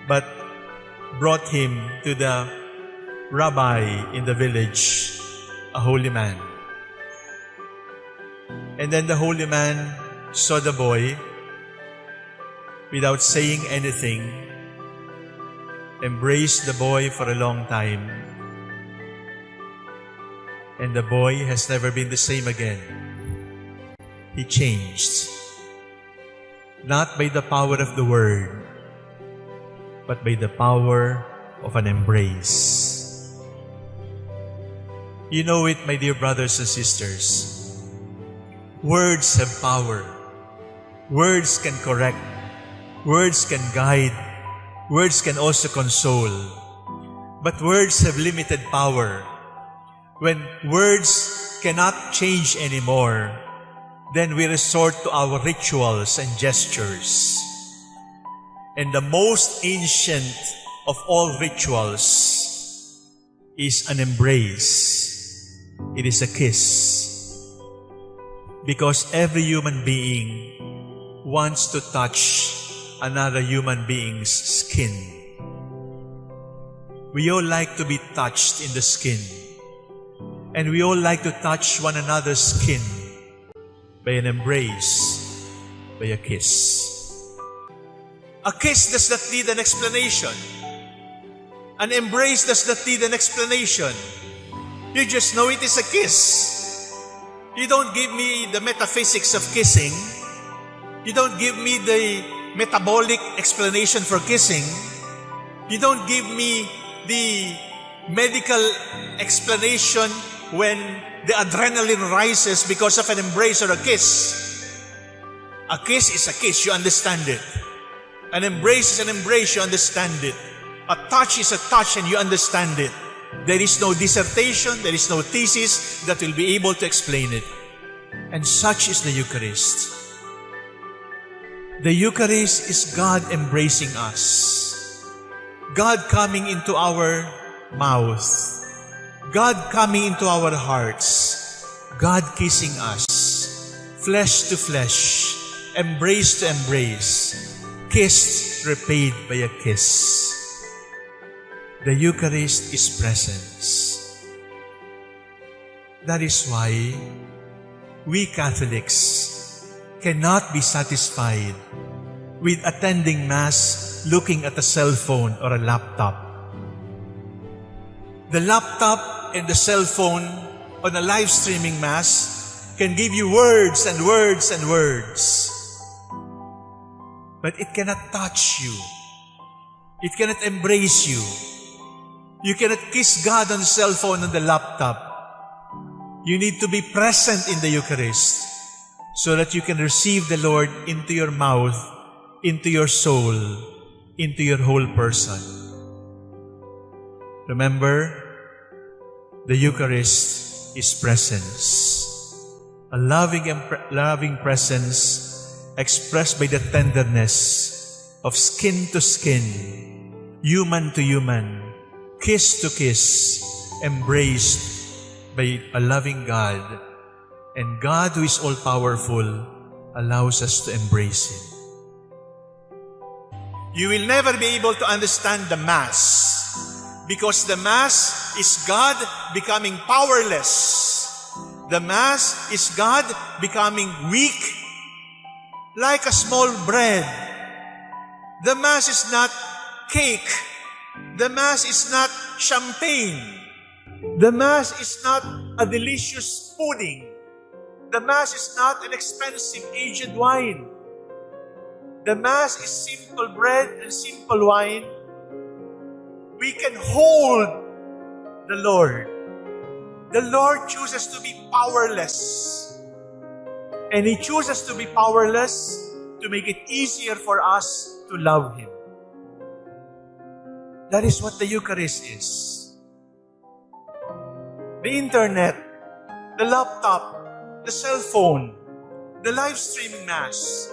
but brought him to the rabbi in the village, a holy man. And then the holy man saw the boy without saying anything, embraced the boy for a long time, and the boy has never been the same again. He changed, not by the power of the word, but by the power of an embrace. You know it, my dear brothers and sisters. Words have power. Words can correct. Words can guide. Words can also console. But words have limited power. When words cannot change anymore, then we resort to our rituals and gestures. And the most ancient of all rituals is an embrace. It is a kiss. Because every human being wants to touch another human being's skin. We all like to be touched in the skin. And we all like to touch one another's skin by an embrace, by a kiss. A kiss does not need an explanation. An embrace does not need an explanation. You just know it is a kiss. You don't give me the metaphysics of kissing. You don't give me the metabolic explanation for kissing. You don't give me the medical explanation when the adrenaline rises because of an embrace or a kiss. A kiss is a kiss, you understand it. An embrace is an embrace, you understand it. A touch is a touch and you understand it. There is no dissertation, there is no thesis that will be able to explain it. And such is the Eucharist. The Eucharist is God embracing us. God coming into our mouth. God coming into our hearts. God kissing us. Flesh to flesh. Embrace to embrace. Kissed, repaid by a kiss. The Eucharist is presence. That is why we Catholics cannot be satisfied with attending Mass looking at a cell phone or a laptop. The laptop and the cell phone on a live streaming Mass can give you words and words and words. But it cannot touch you. It cannot embrace you. You cannot kiss God on the cell phone and the laptop. You need to be present in the Eucharist so that you can receive the Lord into your mouth, into your soul, into your whole person. Remember, the Eucharist is presence. A loving presence expressed by the tenderness of skin to skin, human to human, kiss to kiss, embraced by a loving God. And God, who is all-powerful, allows us to embrace Him. You will never be able to understand the Mass Because the Mass is God becoming powerless. The Mass is God becoming weak, like a small bread. The Mass is not cake. The Mass is not champagne. The Mass is not a delicious pudding. The Mass is not an expensive aged wine. The Mass is simple bread and simple wine. We can hold the Lord. The Lord chooses to be powerless. And He chooses to be powerless to make it easier for us to love Him. That is what the Eucharist is. The internet, the laptop, the cell phone, the live streaming Mass,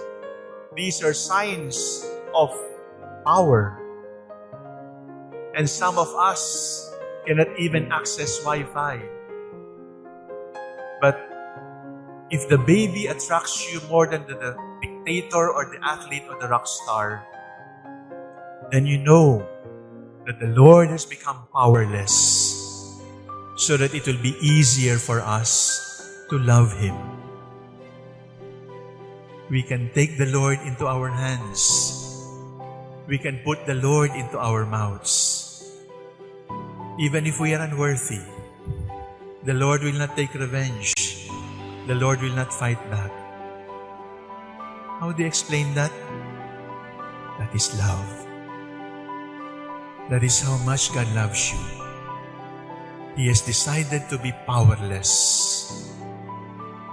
these are signs of power. And some of us cannot even access Wi-Fi. But if the baby attracts you more than the dictator or the athlete or the rock star, then you know that the Lord has become powerless so that it will be easier for us to love Him. We can take the Lord into our hands. We can put the Lord into our mouths. Even if we are unworthy, the Lord will not take revenge. The Lord will not fight back. How do you explain that? That is love. That is how much God loves you. He has decided to be powerless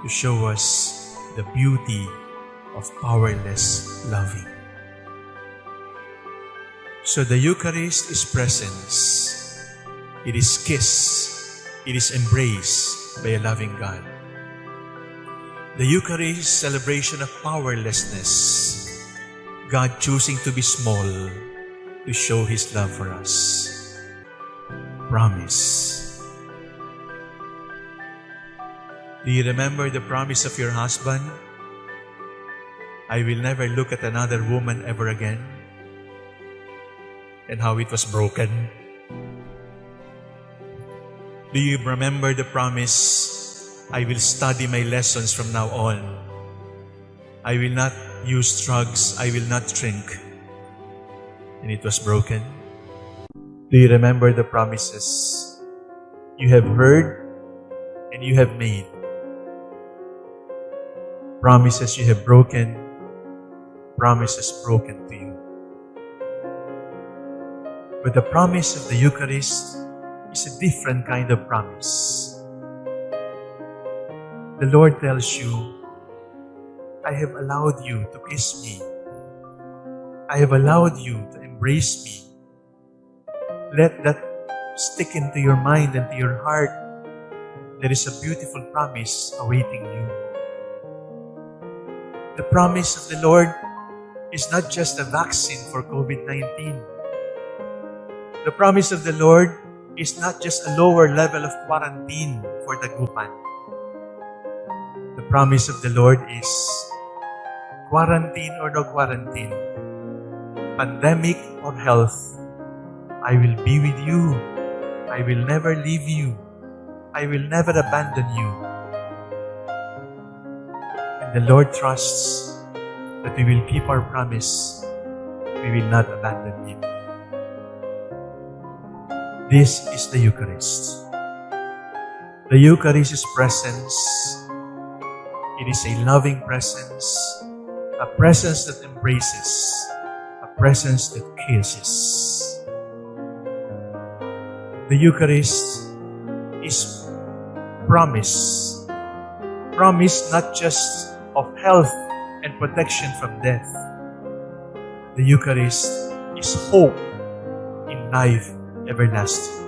to show us the beauty of powerless loving. So the Eucharist is presence. It is kiss. It is embrace by a loving God. The Eucharist is celebration of powerlessness. God choosing to be small to show His love for us. Promise. Do you remember the promise of your husband? I will never look at another woman ever again. And how it was broken. Do you remember the promise? I will study my lessons from now on. I will not use drugs. I will not drink. And it was broken. Do you remember the promises you have heard and you have made? Promises you have broken. Promises broken to you. But the promise of the Eucharist is a different kind of promise. The Lord tells you, I have allowed you to kiss me. I have allowed you to embrace me. Let that stick into your mind and to your heart. There is a beautiful promise awaiting you. The promise of the Lord is not just a vaccine for COVID-19. The promise of the Lord is not just a lower level of quarantine for dagupan. The promise of the Lord is quarantine or no quarantine, pandemic or health, I will be with you. I will never leave you. I will never abandon you. And the Lord trusts that we will keep our promise. We will not abandon Him. This is the Eucharist. The Eucharist is presence. It is a loving presence, a presence that embraces, a presence that kisses. The Eucharist is promise. Promise not just of health and protection from death. The Eucharist is hope in life everlasting.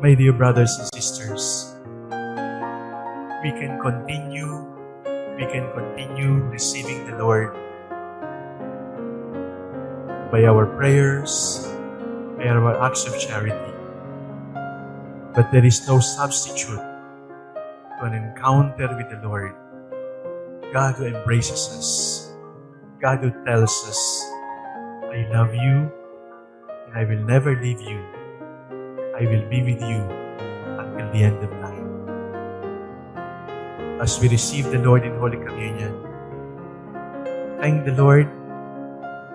My dear brothers and sisters, we can continue receiving the Lord by our prayers, by our acts of charity. But there is no substitute to an encounter with the Lord. God who embraces us. God who tells us, I love you, and I will never leave you. I will be with you until the end of time. As we receive the Lord in Holy Communion, thank the Lord,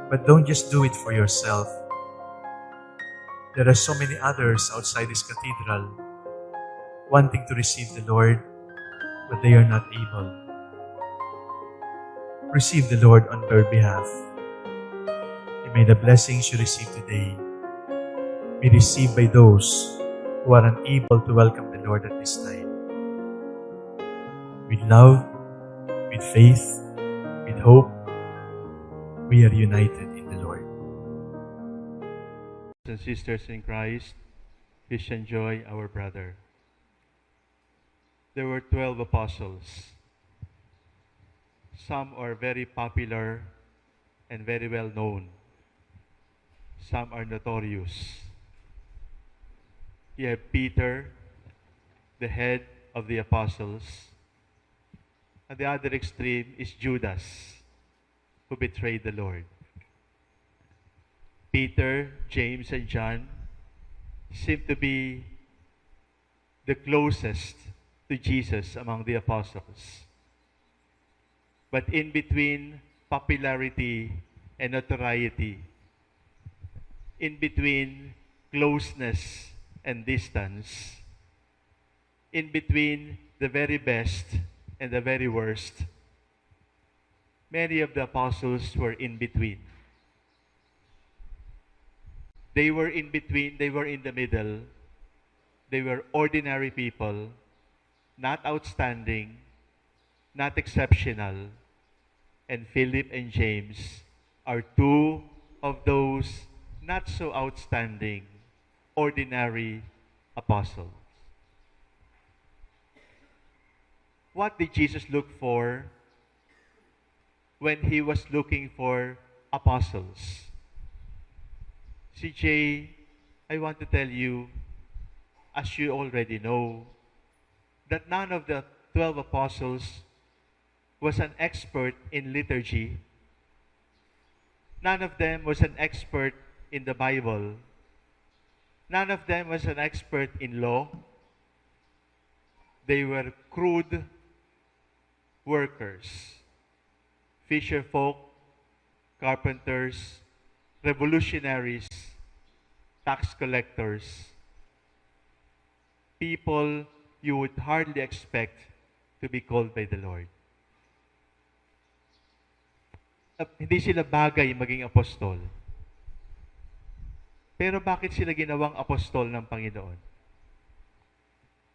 but don't just do it for yourself. There are so many others outside this cathedral wanting to receive the Lord, but they are not able. Receive the Lord on their behalf. And may the blessings you receive today be received by those who are unable to welcome the Lord at this time. With love, with faith, with hope, we are united in the Lord. And sisters in Christ, Christian Joy, our brother. There were 12 apostles. Some are very popular and very well known. Some are notorious. You have Peter, the head of the apostles. At the other extreme is Judas, who betrayed the Lord. Peter, James, and John seem to be the closest to Jesus among the apostles. But in between popularity and notoriety, in between closeness and distance, in between the very best and the very worst, many of the apostles were in between. They were in between, they were in the middle. They were ordinary people, not outstanding, not exceptional. And Philip and James are two of those not so outstanding, ordinary apostles. What did Jesus look for when he was looking for apostles? CJ, I want to tell you, as you already know, that none of the 12 apostles was an expert in liturgy. None of them was an expert in the Bible. None of them was an expert in law. They were crude workers, fisher folk, carpenters, revolutionaries, tax collectors, people you would hardly expect to be called by the Lord. Hindi sila bagay maging apostol. Pero bakit sila ginawang apostol ng Panginoon?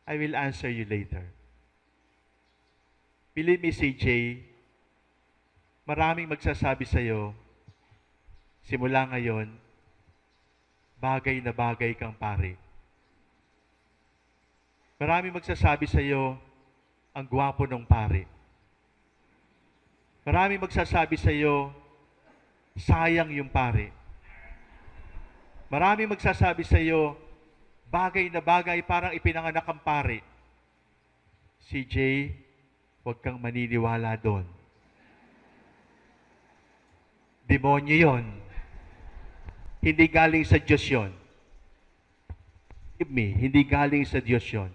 I will answer you later. Believe me, CJ, maraming magsasabi sa iyo, simula ngayon, bagay na bagay kang pari. Maraming magsasabi sa iyo, ang gwapo ng pari. Maraming magsasabi sa iyo, sayang yung pari. Maraming magsasabi sa iyo, bagay na bagay parang ipinanganak ang pari. CJ, huwag kang maniniwala doon. Demonyo yon. Hindi galing sa Diyos yon. Believe me, hindi galing sa Diyos yon.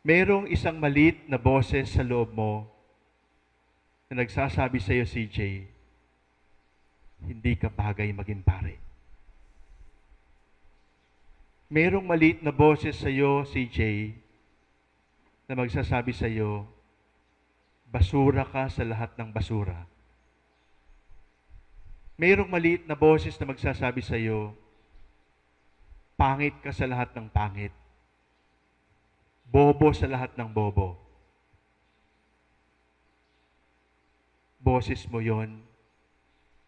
Merong isang maliit na boses sa loob mo na nagsasabi sa iyo, CJ, hindi ka bagay maging pare. Merong maliit na boses sa iyo, CJ, na magsasabi sa iyo, basura ka sa lahat ng basura. Merong maliit na boses na magsasabi sa iyo, pangit ka sa lahat ng pangit. Bobo sa lahat ng bobo. Boses mo yon.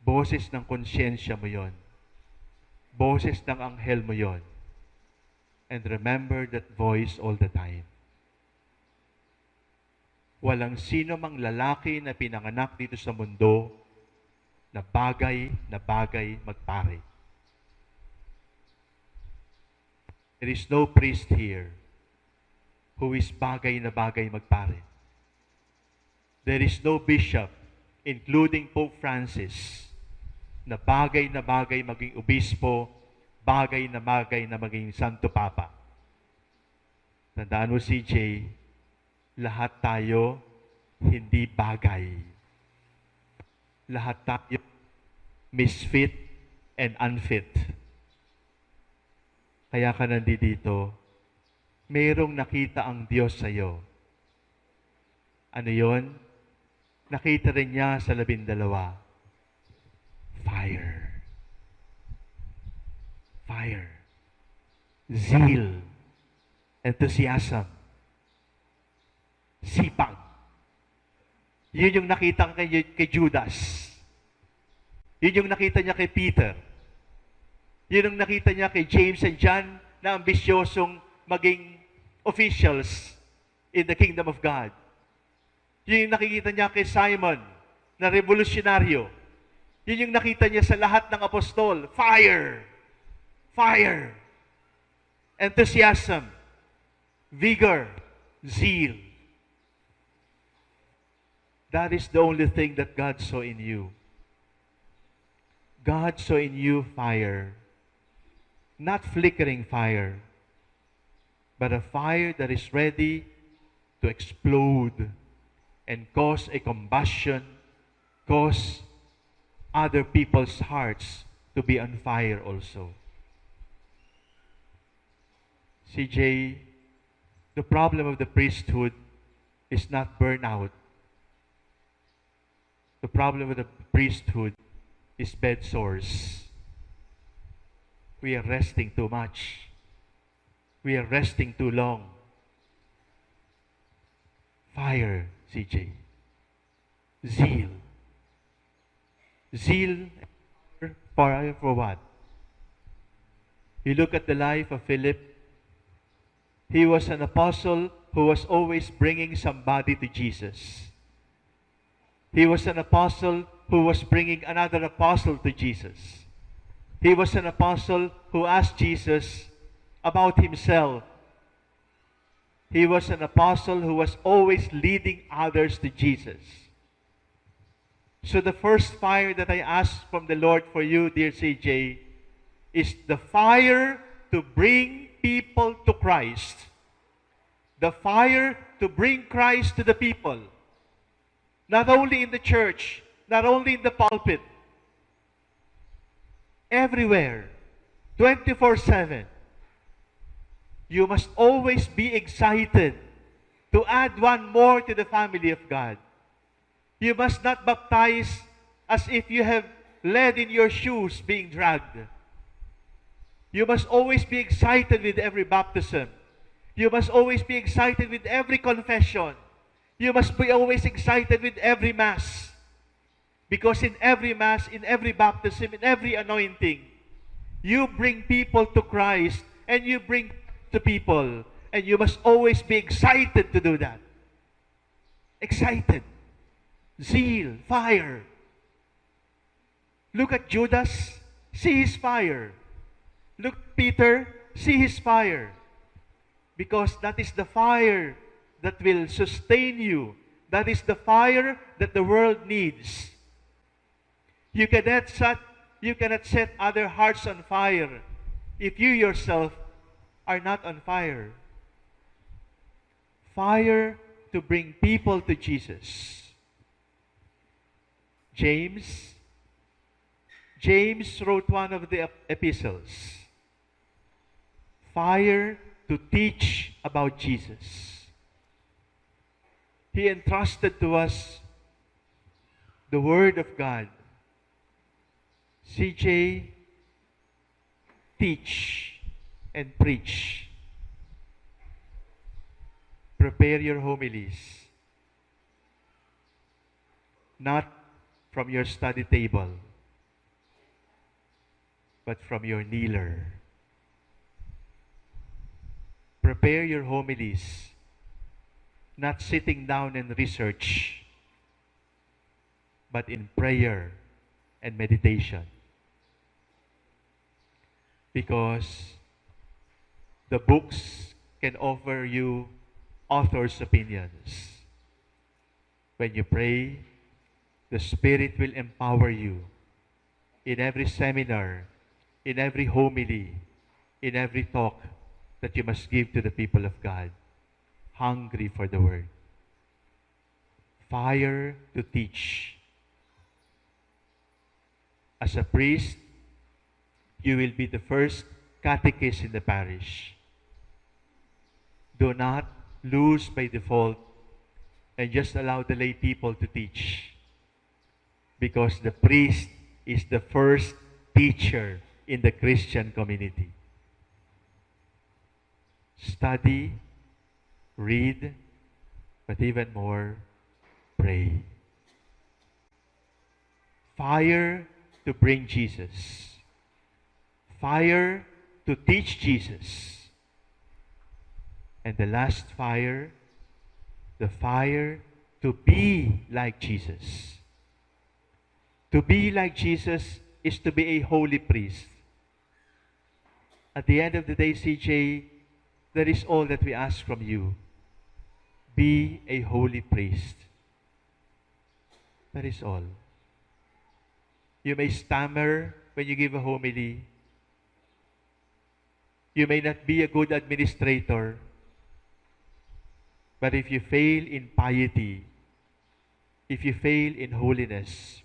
Boses ng konsyensya mo yon. Boses ng anghel mo yon. And remember that voice all the time. Walang sino mang lalaki na pinanganak dito sa mundo na bagay magpare. There is no priest here who is bagay na bagay magpare. There is no bishop, including Pope Francis, na bagay maging obispo, bagay na maging Santo Papa. Tandaan mo, CJ, lahat tayo hindi bagay. Lahat tayo misfit and unfit. Kaya ka nandito, mayroong nakita ang Diyos sa iyo. Ano yon? Nakita rin niya sa 12. Fire. Fire. Zeal. Enthusiasm. Sipag. Yun yung nakita kay Judas. Yun yung nakita niya kay Peter. Yun yung nakita niya kay James and John na ambisyosong maging officials in the kingdom of God. Yun yung nakikita niya kay Simon na revolusyonaryo. Yun yung nakita niya sa lahat ng apostol. Fire! Fire! Enthusiasm. Vigor. Zeal. That is the only thing that God saw in you. God saw in you fire. Not flickering fire, but a fire that is ready to explode and cause a combustion, cause other people's hearts to be on fire also. CJ, the problem of the priesthood is not burnout. The problem with the priesthood is bed sores. We are resting too much. We are resting too long. Fire, CJ. Zeal. Zeal for what? You look at the life of Philip. He was an apostle who was always bringing somebody to Jesus. He was an apostle who was bringing another apostle to Jesus. He was an apostle who asked Jesus about himself. He was an apostle who was always leading others to Jesus. So the first fire that I ask from the Lord for you, dear CJ, is the fire to bring people to Christ. The fire to bring Christ to the people. Not only in the church, not only in the pulpit, everywhere, 24/7. You must always be excited to add one more to the family of God. You must not baptize as if you have lead in your shoes being dragged. You must always be excited with every baptism. You must always be excited with every confession. You must be always excited with every Mass. Because in every Mass, in every baptism, in every anointing, you bring people to Christ and you bring to people. And you must always be excited to do that. Excited. Zeal, fire. Look at Judas, see his fire. Look at Peter, see his fire. Because that is the fire that will sustain you. That is the fire that the world needs. You cannot set other hearts on fire if you yourself are not on fire. Fire to bring people to Jesus. James wrote one of the epistles. Fire to teach about Jesus. He entrusted to us the Word of God. CJ, teach and preach. Prepare your homilies. Not from your study table, but from your kneeler. Prepare your homilies, not sitting down and research, but in prayer and meditation. Because the books can offer you author's opinions. When you pray, the Spirit will empower you in every seminar, in every homily, in every talk that you must give to the people of God. Hungry for the word. Fire to teach. As a priest, you will be the first catechist in the parish. Do not lose by default and just allow the lay people to teach. Because the priest is the first teacher in the Christian community. Study, read, but even more, pray. Fire to bring Jesus. Fire to teach Jesus. And the last fire, the fire to be like Jesus. To be like Jesus is to be a holy priest. At the end of the day, CJ, that is all that we ask from you. Be a holy priest. That is all. You may stammer when you give a homily. You may not be a good administrator. But if you fail in piety, if you fail in holiness,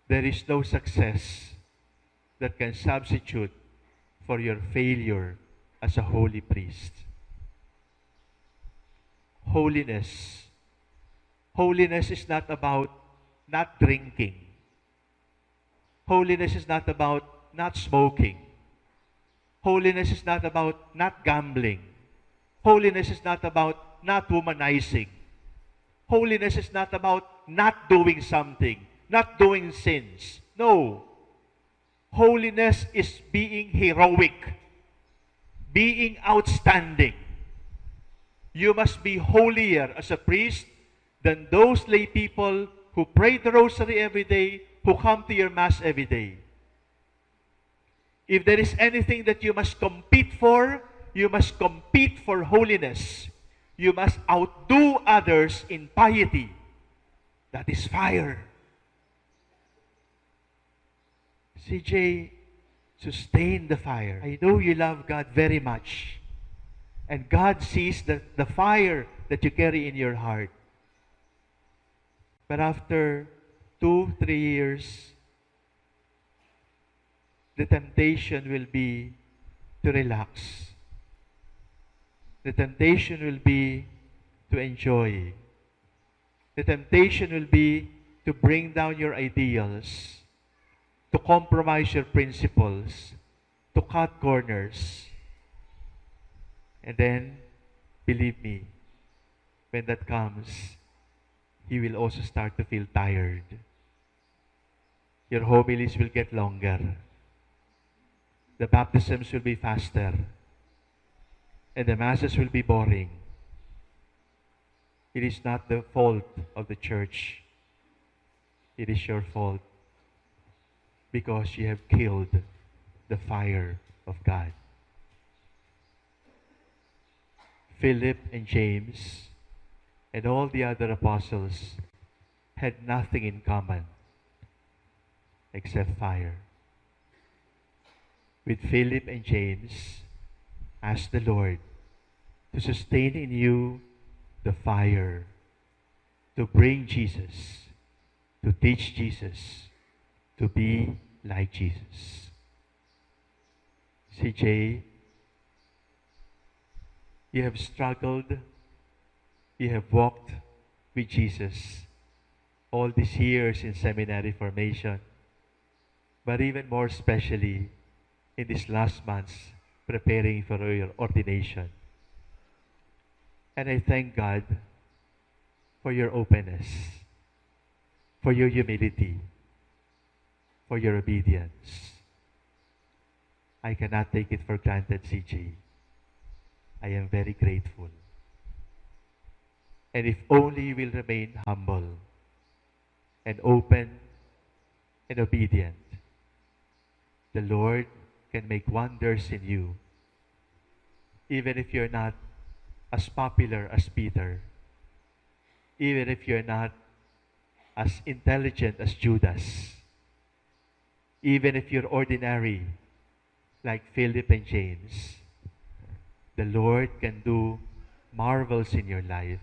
there is no success that can substitute for your failure as a holy priest. Holiness. Holiness is not about not drinking. Holiness is not about not smoking. Holiness is not about not gambling. Holiness is not about not womanizing. Holiness is not about not doing something, not doing sins. No. Holiness is being heroic, being outstanding. You must be holier as a priest than those lay people who pray the rosary every day, who come to your Mass every day. If there is anything that you must compete for, you must compete for holiness. You must outdo others in piety. That is fire. CJ, sustain the fire. I know you love God very much. And God sees the fire that you carry in your heart. But after 2-3 years, the temptation will be to relax. The temptation will be to enjoy. The temptation will be to bring down your ideals, to compromise your principles, to cut corners. And then, believe me, when that comes, you will also start to feel tired. Your homilies will get longer. The baptisms will be faster. And the masses will be boring. It is not the fault of the church. It is your fault because you have killed the fire of God. Philip and James and all the other apostles had nothing in common except fire. With Philip and James, ask the Lord to sustain in you the fire, to bring Jesus, to teach Jesus, to be like Jesus. CJ, you have struggled, you have walked with Jesus all these years in seminary formation, but even more especially in these last months preparing for your ordination. And I thank God for your openness, for your humility, for your obedience. I cannot take it for granted, CJ. I am very grateful. And if only you will remain humble and open and obedient, the Lord can make wonders in you, even if you're not as popular as Peter, even if you're not as intelligent as Judas. Even if you're ordinary, like Philip and James, the Lord can do marvels in your life.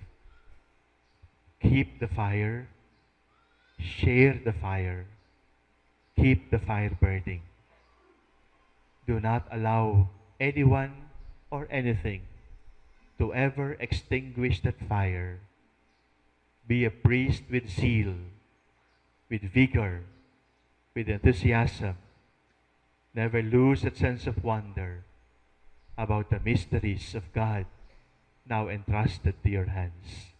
Keep the fire, share the fire, keep the fire burning. Do not allow anyone or anything to ever extinguish that fire. Be a priest with zeal, with vigor, with enthusiasm. Never lose that sense of wonder about the mysteries of God now entrusted to your hands.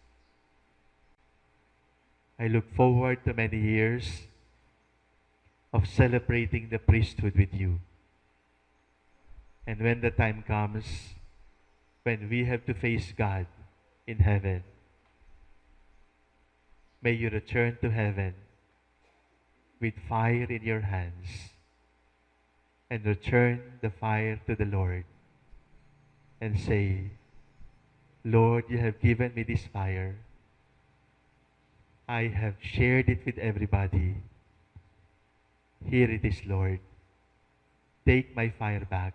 I look forward to many years of celebrating the priesthood with you. And when the time comes, when we have to face God in heaven, may you return to heaven with fire in your hands and return the fire to the Lord and say, Lord, you have given me this fire. I have shared it with everybody. Here it is, Lord. Take my fire back.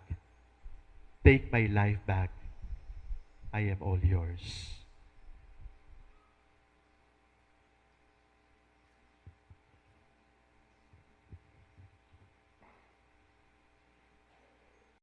Take my life back. I am all yours.